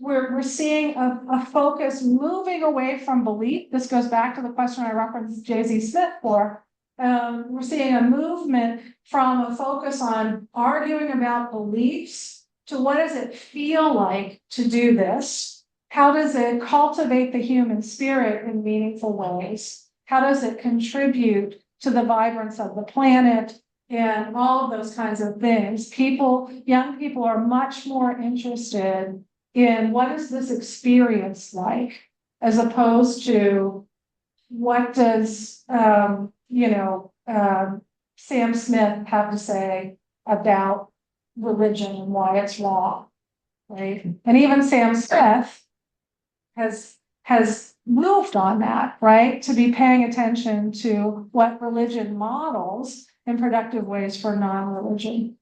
we're seeing a focus moving away from belief. This goes back to the question I referenced J.Z. Smith for. We're seeing a movement from a focus on arguing about beliefs to what does it feel like to do this? How does it cultivate the human spirit in meaningful ways? How does it contribute to the vibrance of the planet and all of those kinds of things? Young people are much more interested in what is this experience like, as opposed to what does Sam Smith have to say about religion and why it's wrong, right? And even Sam Smith has moved on that, right? To be paying attention to what religion models in productive ways for non-religion.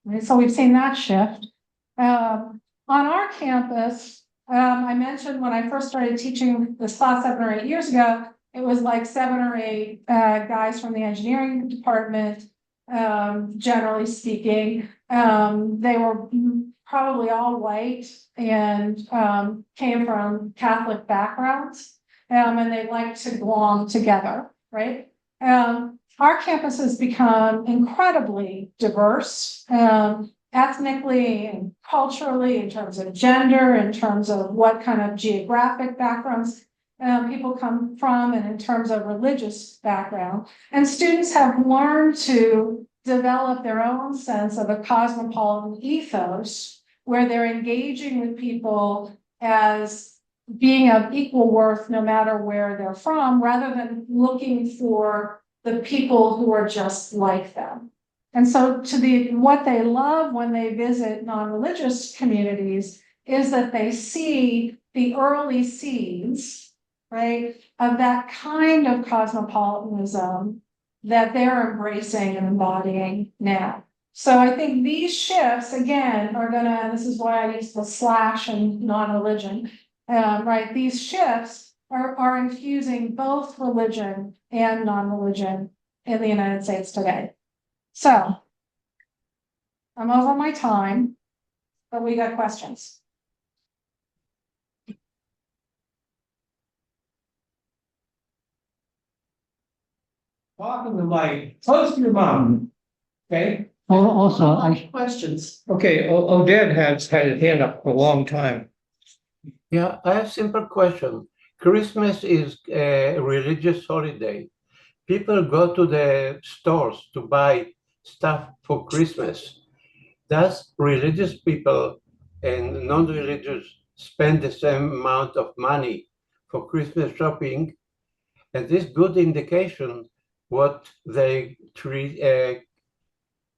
Right? So we've seen that shift. On our campus, I mentioned when I first started teaching this class 7 or 8 years ago, it was like 7 or 8 guys from the engineering department, generally speaking. They were probably all white and came from Catholic backgrounds, and they liked to belong together, right? Our campus has become incredibly diverse, ethnically and culturally, in terms of gender, in terms of what kind of geographic backgrounds people come from, and in terms of religious background. And students have learned to develop their own sense of a cosmopolitan ethos, where they're engaging with people as being of equal worth no matter where they're from, rather than looking for the people who are just like them. And so what they love when they visit non-religious communities is that they see the early seeds, right, of that kind of cosmopolitanism that they're embracing and embodying now. So I think these shifts, again, are gonna, this is why I use the slash and non-religion, right? These shifts are infusing both religion and non-religion in the United States today. So I'm over my time, but we got questions. Talking to Mike, close to your mom. Okay, Also, I, Questions. okay, Odette has had his hand up for a long time. Yeah, I have a simple question. Christmas is a religious holiday. People go to the stores to buy stuff for Christmas. Does religious people and non-religious spend the same amount of money for Christmas shopping? And this good indication what they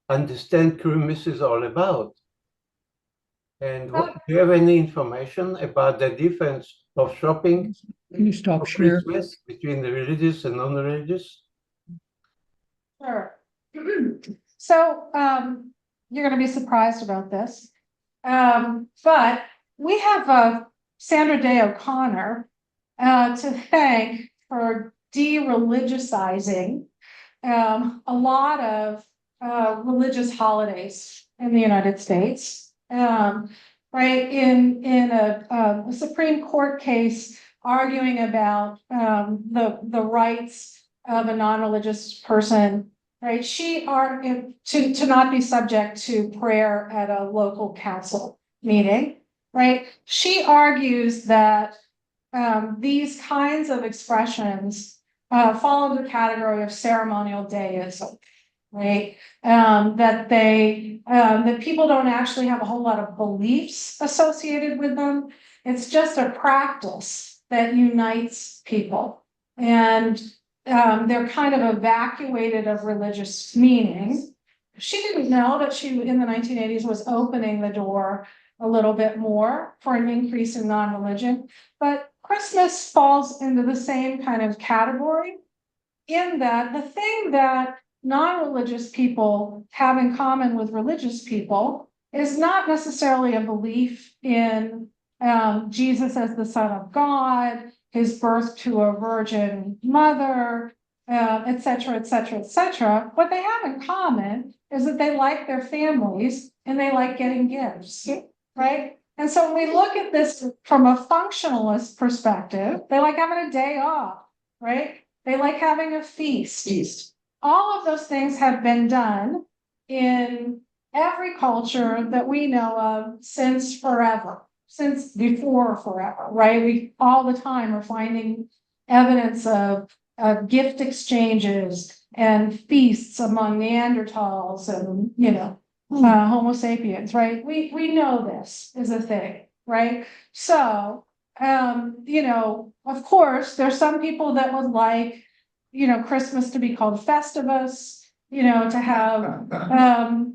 understand Christmas is all about. And do you have any information about the difference of shopping Can you stop for share? Christmas between the religious and non-religious? Sure. So you're going to be surprised about this. But we have Sandra Day O'Connor to thank for de-religiousizing a lot of religious holidays in the United States. right, in a Supreme Court case arguing about the rights of a non-religious person, right? She argued to not be subject to prayer at a local council meeting, right? She argues that these kinds of expressions fall into the category of ceremonial deism, right? That people don't actually have a whole lot of beliefs associated with them. It's just a practice that unites people. And they're kind of evacuated of religious meaning. She didn't know that she, in the 1980s, was opening the door a little bit more for an increase in non-religion. But Christmas falls into the same kind of category in that the thing that non-religious people have in common with religious people is not necessarily a belief in Jesus as the Son of God, his birth to a virgin mother, et cetera, et cetera, et cetera. What they have in common is that they like their families and they like getting gifts, right? And so when we look at this from a functionalist perspective, they like having a day off, right? They like having a feast. All of those things have been done in every culture that we know of since forever, since before forever, right? We all the time are finding evidence of gift exchanges and feasts among Neanderthals and, Homo sapiens, right? We know this is a thing, right? So, of course, there's some people that would like, Christmas to be called Festivus, to have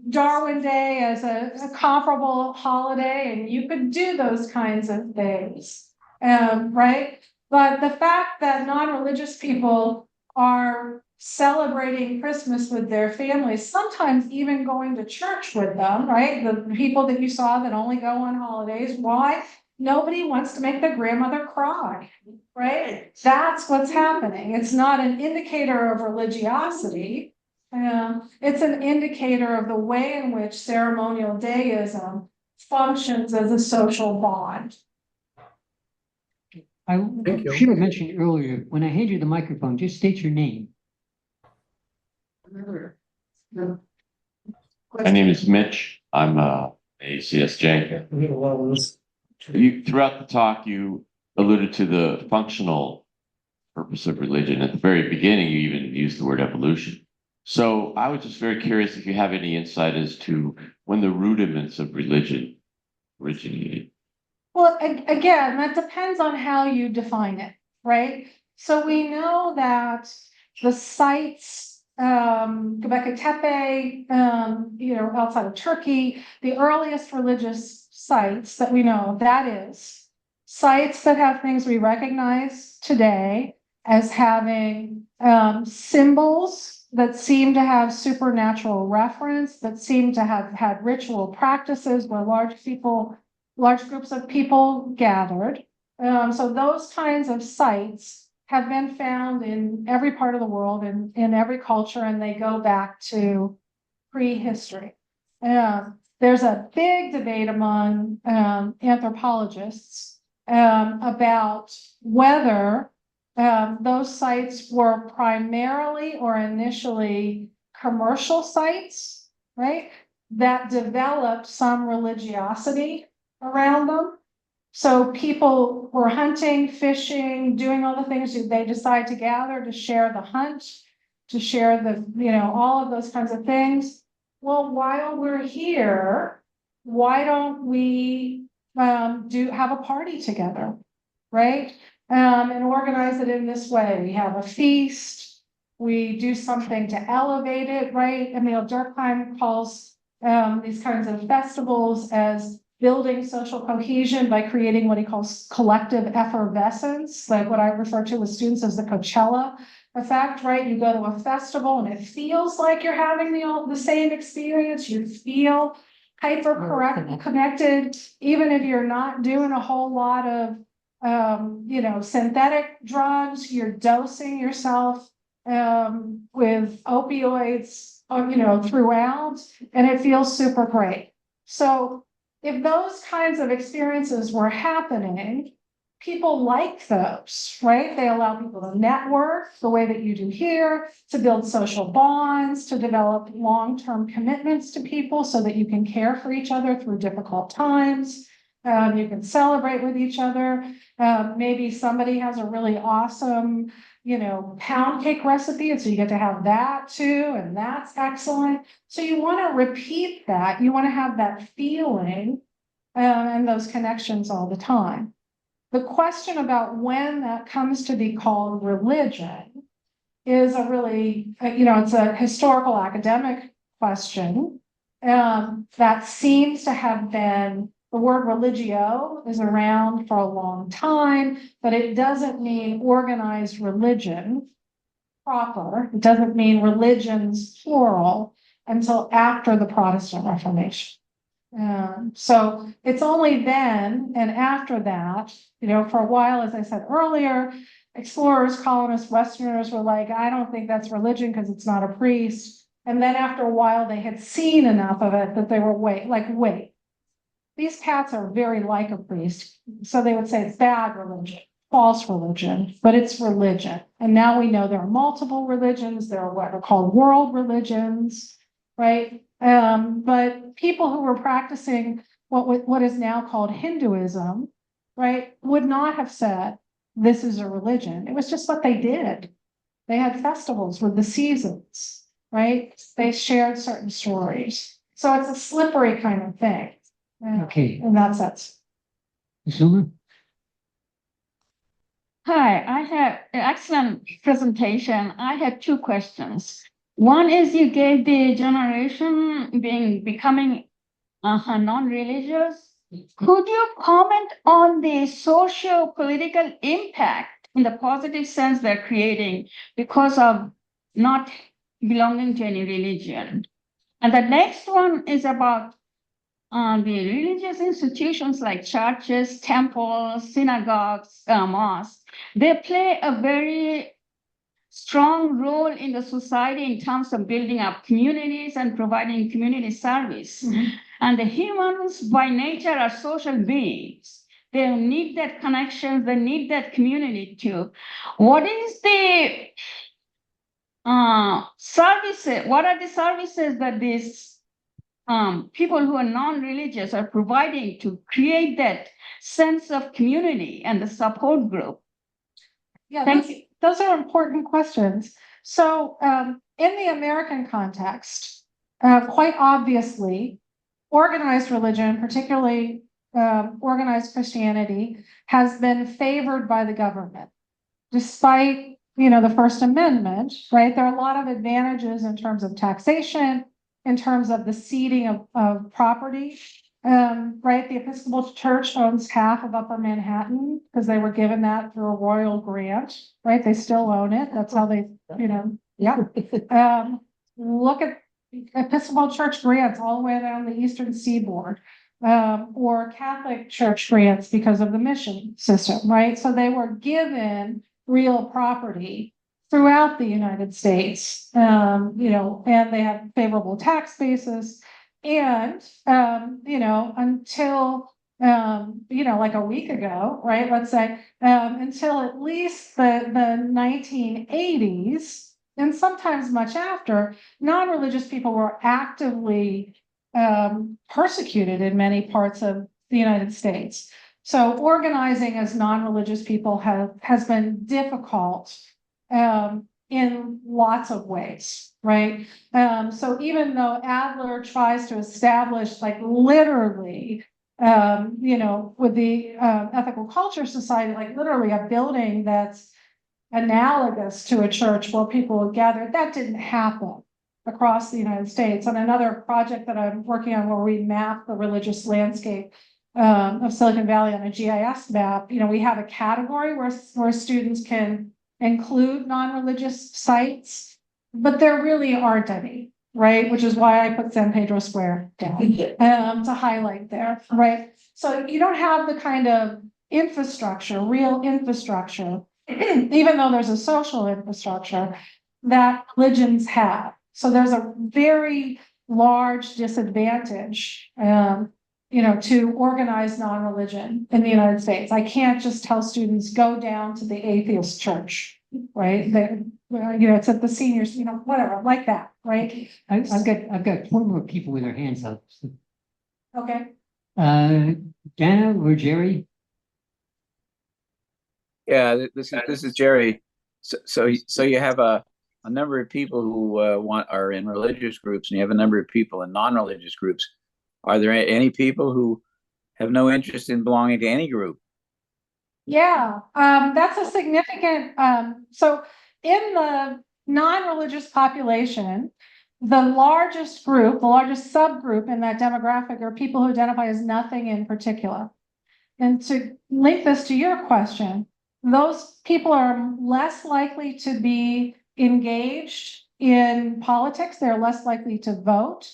Darwin Day as a comparable holiday, and you could do those kinds of things, right? But the fact that non-religious people are celebrating Christmas with their families, sometimes even going to church with them, right? The people that you saw that only go on holidays, why? Nobody wants to make their grandmother cry, right? That's what's happening. It's not an indicator of religiosity. It's an indicator of the way in which ceremonial deism functions as a social bond. I Thank you. should have mentioned earlier, when I hand you the microphone, just state your name. My name is Mitch. I'm a CSJ. We have a lot of those. Throughout the talk, you alluded to the functional purpose of religion. At the very beginning, you even used the word evolution. So I was just very curious if you have any insight as to when the rudiments of religion originated. Well, again, that depends on how you define it, right? So we know that the sites, Göbekli Tepe, outside of Turkey, the earliest religious sites that we know, that is sites that have things we recognize today as having symbols that seem to have supernatural reference, that seem to have had ritual practices where large groups of people gathered. So those kinds of sites have been found in every part of the world and in every culture, and they go back to prehistory. There's a big debate among anthropologists about whether those sites were primarily or initially commercial sites, right, that developed some religiosity around them. So people were hunting, fishing, doing all the things they decide to gather to share the hunt, to share all of those kinds of things. Well, while we're here, why don't we have a party together, right? And organize it in this way. We have a feast, we do something to elevate it, right? Emil Durkheim calls these kinds of festivals as building social cohesion by creating what he calls collective effervescence, like what I refer to with students as the Coachella effect, right? You go to a festival and it feels like you're having the same experience. You feel connected, even if you're not doing a whole lot of synthetic drugs. You're dosing yourself with opioids, throughout, and it feels super great. So if those kinds of experiences were happening, people like those, right? They allow people to network the way that you do here, to build social bonds, to develop long-term commitments to people so that you can care for each other through difficult times. You can celebrate with each other. Maybe somebody has a really awesome, pound cake recipe, and so you get to have that too, and that's excellent. So you want to repeat that. You want to have that feeling and those connections all the time. The question about when that comes to be called religion is a really, it's a historical academic question that seems to have been, the word religio is around for a long time, but it doesn't mean organized religion proper. It doesn't mean religions plural until after the Protestant Reformation. So it's only then and after that, for a while, as I said earlier, explorers, colonists, Westerners were like, I don't think that's religion because it's not a priest. And then after a while, they had seen enough of it that they were wait, these cats are very like a priest. So they would say it's bad religion, false religion, but it's religion. And now we know there are multiple religions. There are what are called world religions, right? But people who were practicing what is now called Hinduism, right, would not have said this is a religion. It was just what they did. They had festivals with the seasons, right? They shared certain stories. So it's a slippery kind of thing. Okay. In that sense. Zuma? Hi, I have an excellent presentation. I have two questions. One is you gave the generation becoming non-religious. Could you comment on the socio-political impact in the positive sense they're creating because of not belonging to any religion? And the next one is about the religious institutions like churches, temples, synagogues, mosques. They play a very strong role in the society in terms of building up communities and providing community service. Mm-hmm. And the humans by nature are social beings. They need that connection, they need that community too. What is the services? What are the services that these people who are non-religious are providing to create that sense of community and the support group? Yeah, those are important questions. So in the American context, quite obviously, organized religion, particularly organized Christianity, has been favored by the government. Despite, the First Amendment, right? There are a lot of advantages in terms of taxation, in terms of the ceding of property. Right, the Episcopal Church owns half of Upper Manhattan because they were given that through a royal grant, right? They still own it. That's how they, yeah. Look at Episcopal Church grants all the way down the Eastern Seaboard, or Catholic Church grants because of the mission system, right? So they were given real property throughout the United States, and they had favorable tax basis. And, until, like a week ago, right, let's say, until at least the 1980s, and sometimes much after, non-religious people were actively persecuted in many parts of the United States. So organizing as non-religious people has been difficult in lots of ways, right? So even though Adler tries to establish, like literally, with the Ethical Culture Society, like literally a building that's analogous to a church where people would gather, that didn't happen across the United States. On another project that I'm working on where we map the religious landscape of Silicon Valley on a GIS map, we have a category where students can include non-religious sites, but there really aren't any, right? Which is why I put San Pedro Square down to highlight there, right? So you don't have the kind of infrastructure, real infrastructure, even though there's a social infrastructure that religions have. So there's a very large disadvantage, to organize non-religion in the United States. I can't just tell students, go down to the atheist church, right? It's at the seniors, whatever, like that, right? I've got four more people with their hands up. Okay. Dana or Jerry? Yeah, this is Jerry. So you have a number of people who are in religious groups, and you have a number of people in non-religious groups. Are there any people who have no interest in belonging to any group? Yeah, that's a significant, so in the non-religious population, the largest subgroup in that demographic are people who identify as nothing in particular. And to link this to your question, those people are less likely to be engaged in politics. They're less likely to vote.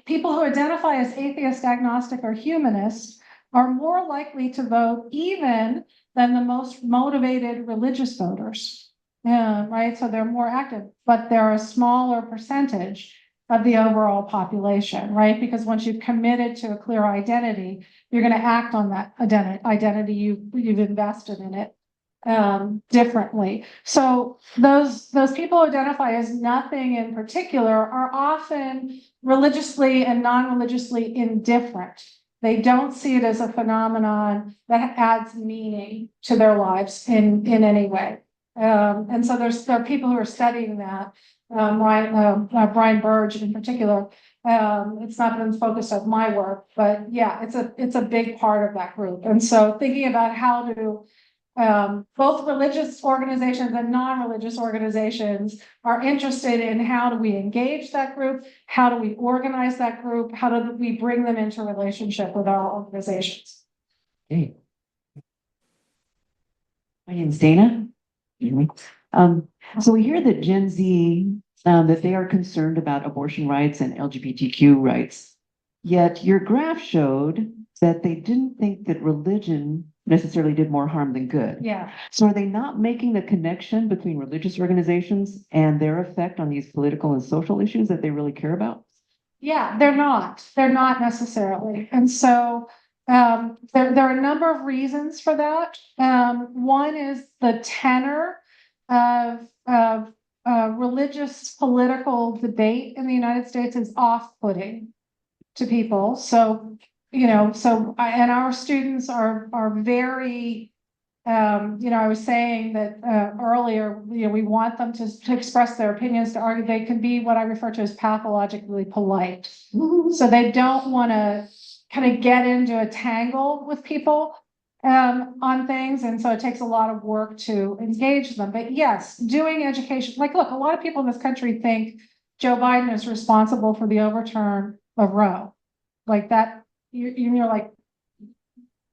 People who identify as atheist, agnostic, or humanist are more likely to vote even than the most motivated religious voters. Right? So they're more active, but they're a smaller percentage of the overall population, right? Because once you've committed to a clear identity, you're going to act on that identity. You've invested in it differently. So those people who identify as nothing in particular are often religiously and non-religiously indifferent. They don't see it as a phenomenon that adds meaning to their lives in any way. And so there are people who are studying that. Brian Burge in particular. It's not been the focus of my work, but yeah, it's a big part of that group. And so thinking about how to both religious organizations and non-religious organizations are interested in how do we engage that group, how do we organize that group, how do we bring them into relationship with our organizations. Hey. My name's Dana. So we hear that Gen Z, that they are concerned about abortion rights and LGBTQ rights. Yet your graph showed that they didn't think that religion necessarily did more harm than good. Yeah. So are they not making the connection between religious organizations and their effect on these political and social issues that they really care about? Yeah, they're not necessarily. And so there are a number of reasons for that. One is the tenor of religious political debate in the United States is off-putting to people. So, and our students are very, I was saying that earlier, we want them to express their opinions, to argue. They can be what I refer to as pathologically polite. So they don't want to kind of get into a tangle with people on things. And so it takes a lot of work to engage them. But yes, doing education, look, a lot of people in this country think Joe Biden is responsible for the overturn of Roe. Like that, you're like,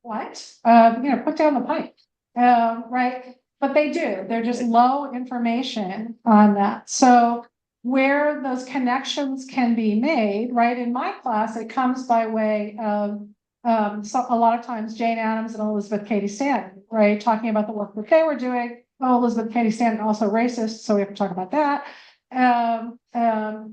what? Put down the pipe. Right? But they do. They're just low information on that. So where those connections can be made, right? In my class, it comes by way of so a lot of times Jane Addams and Elizabeth Cady Stanton, right? Talking about the work that they were doing. Oh, Elizabeth Cady Stanton also racist, so we have to talk about that.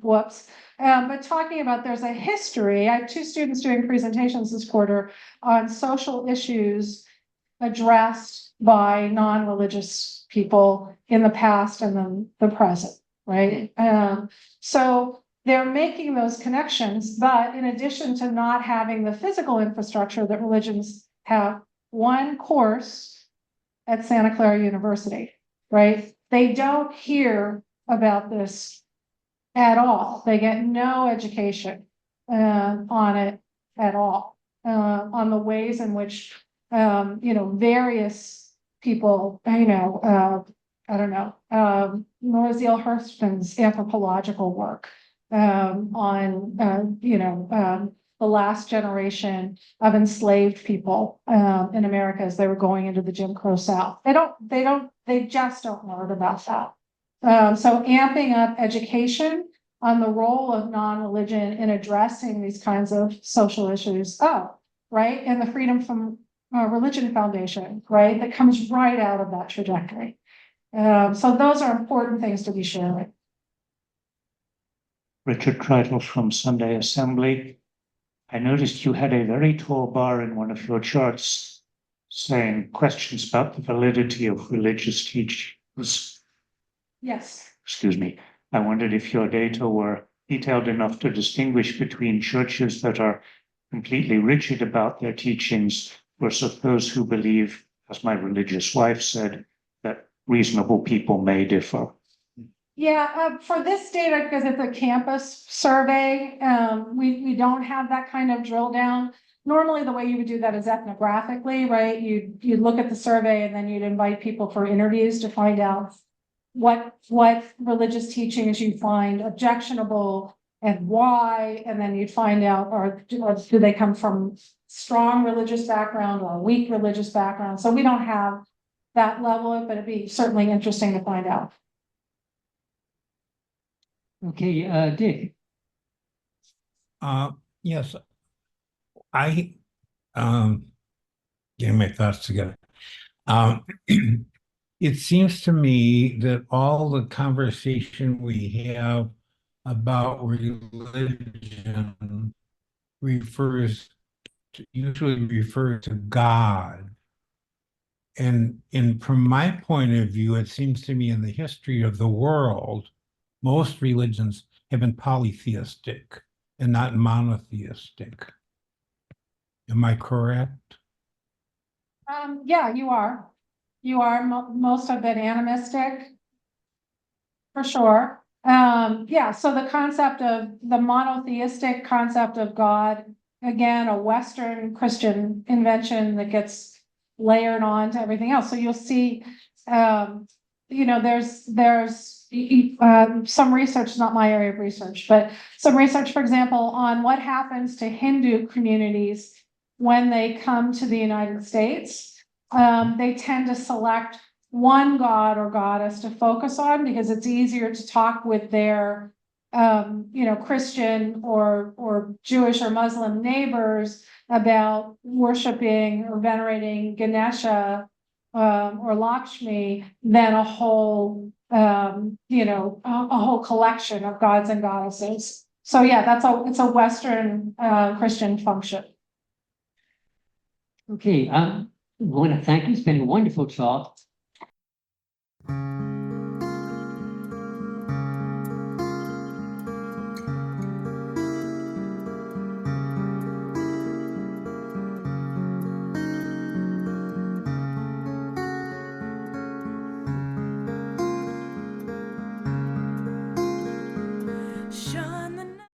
Whoops. But talking about there's a history. I have two students doing presentations this quarter on social issues addressed by non-religious people in the past and then the present, right? So they're making those connections, but in addition to not having the physical infrastructure that religions have, one course at Santa Clara University, right? They don't hear about this at all. They get no education on it at all, on the ways in which various people, Noziel Hurston's anthropological work on the last generation of enslaved people in America as they were going into the Jim Crow South. They just don't learn about that. So amping up education on the role of non-religion in addressing these kinds of social issues. Right. And the Freedom from Religion Foundation, right, that comes right out of that trajectory. So those are important things to be sharing. Richard Treitel from Sunday Assembly. I noticed you had a very tall bar in one of your charts saying questions about the validity of religious teachings. Yes. Excuse me. I wondered if your data were detailed enough to distinguish between churches that are completely rigid about their teachings versus those who believe, as my religious wife said, that reasonable people may differ. Yeah, for this data, because it's a campus survey, we don't have that kind of drill down. Normally, the way you would do that is ethnographically, right? You'd look at the survey and then you'd invite people for interviews to find out what religious teachings you find objectionable and why, and then you'd find out, or do they come from strong religious background or weak religious background? So we don't have that level, but it'd be certainly interesting to find out. Okay, Dick. Yes, I, getting my thoughts together. It seems to me that all the conversation we have about religion usually refers to God. And from my point of view, it seems to me in the history of the world, most religions have been polytheistic and not monotheistic. Am I correct? Yeah, you are. You are most of it animistic. For sure. Yeah, so the concept of the monotheistic concept of God, again, a Western Christian invention that gets layered on to everything else. So you'll see, there's some research, not my area of research, but some research, for example, on what happens to Hindu communities when they come to the United States. They tend to select one god or goddess to focus on because it's easier to talk with their Christian or Jewish or Muslim neighbors about worshiping or venerating Ganesha or Lakshmi than a whole a whole collection of gods and goddesses. So yeah, it's a Western Christian function. Okay, I want to thank you. It's been a wonderful talk.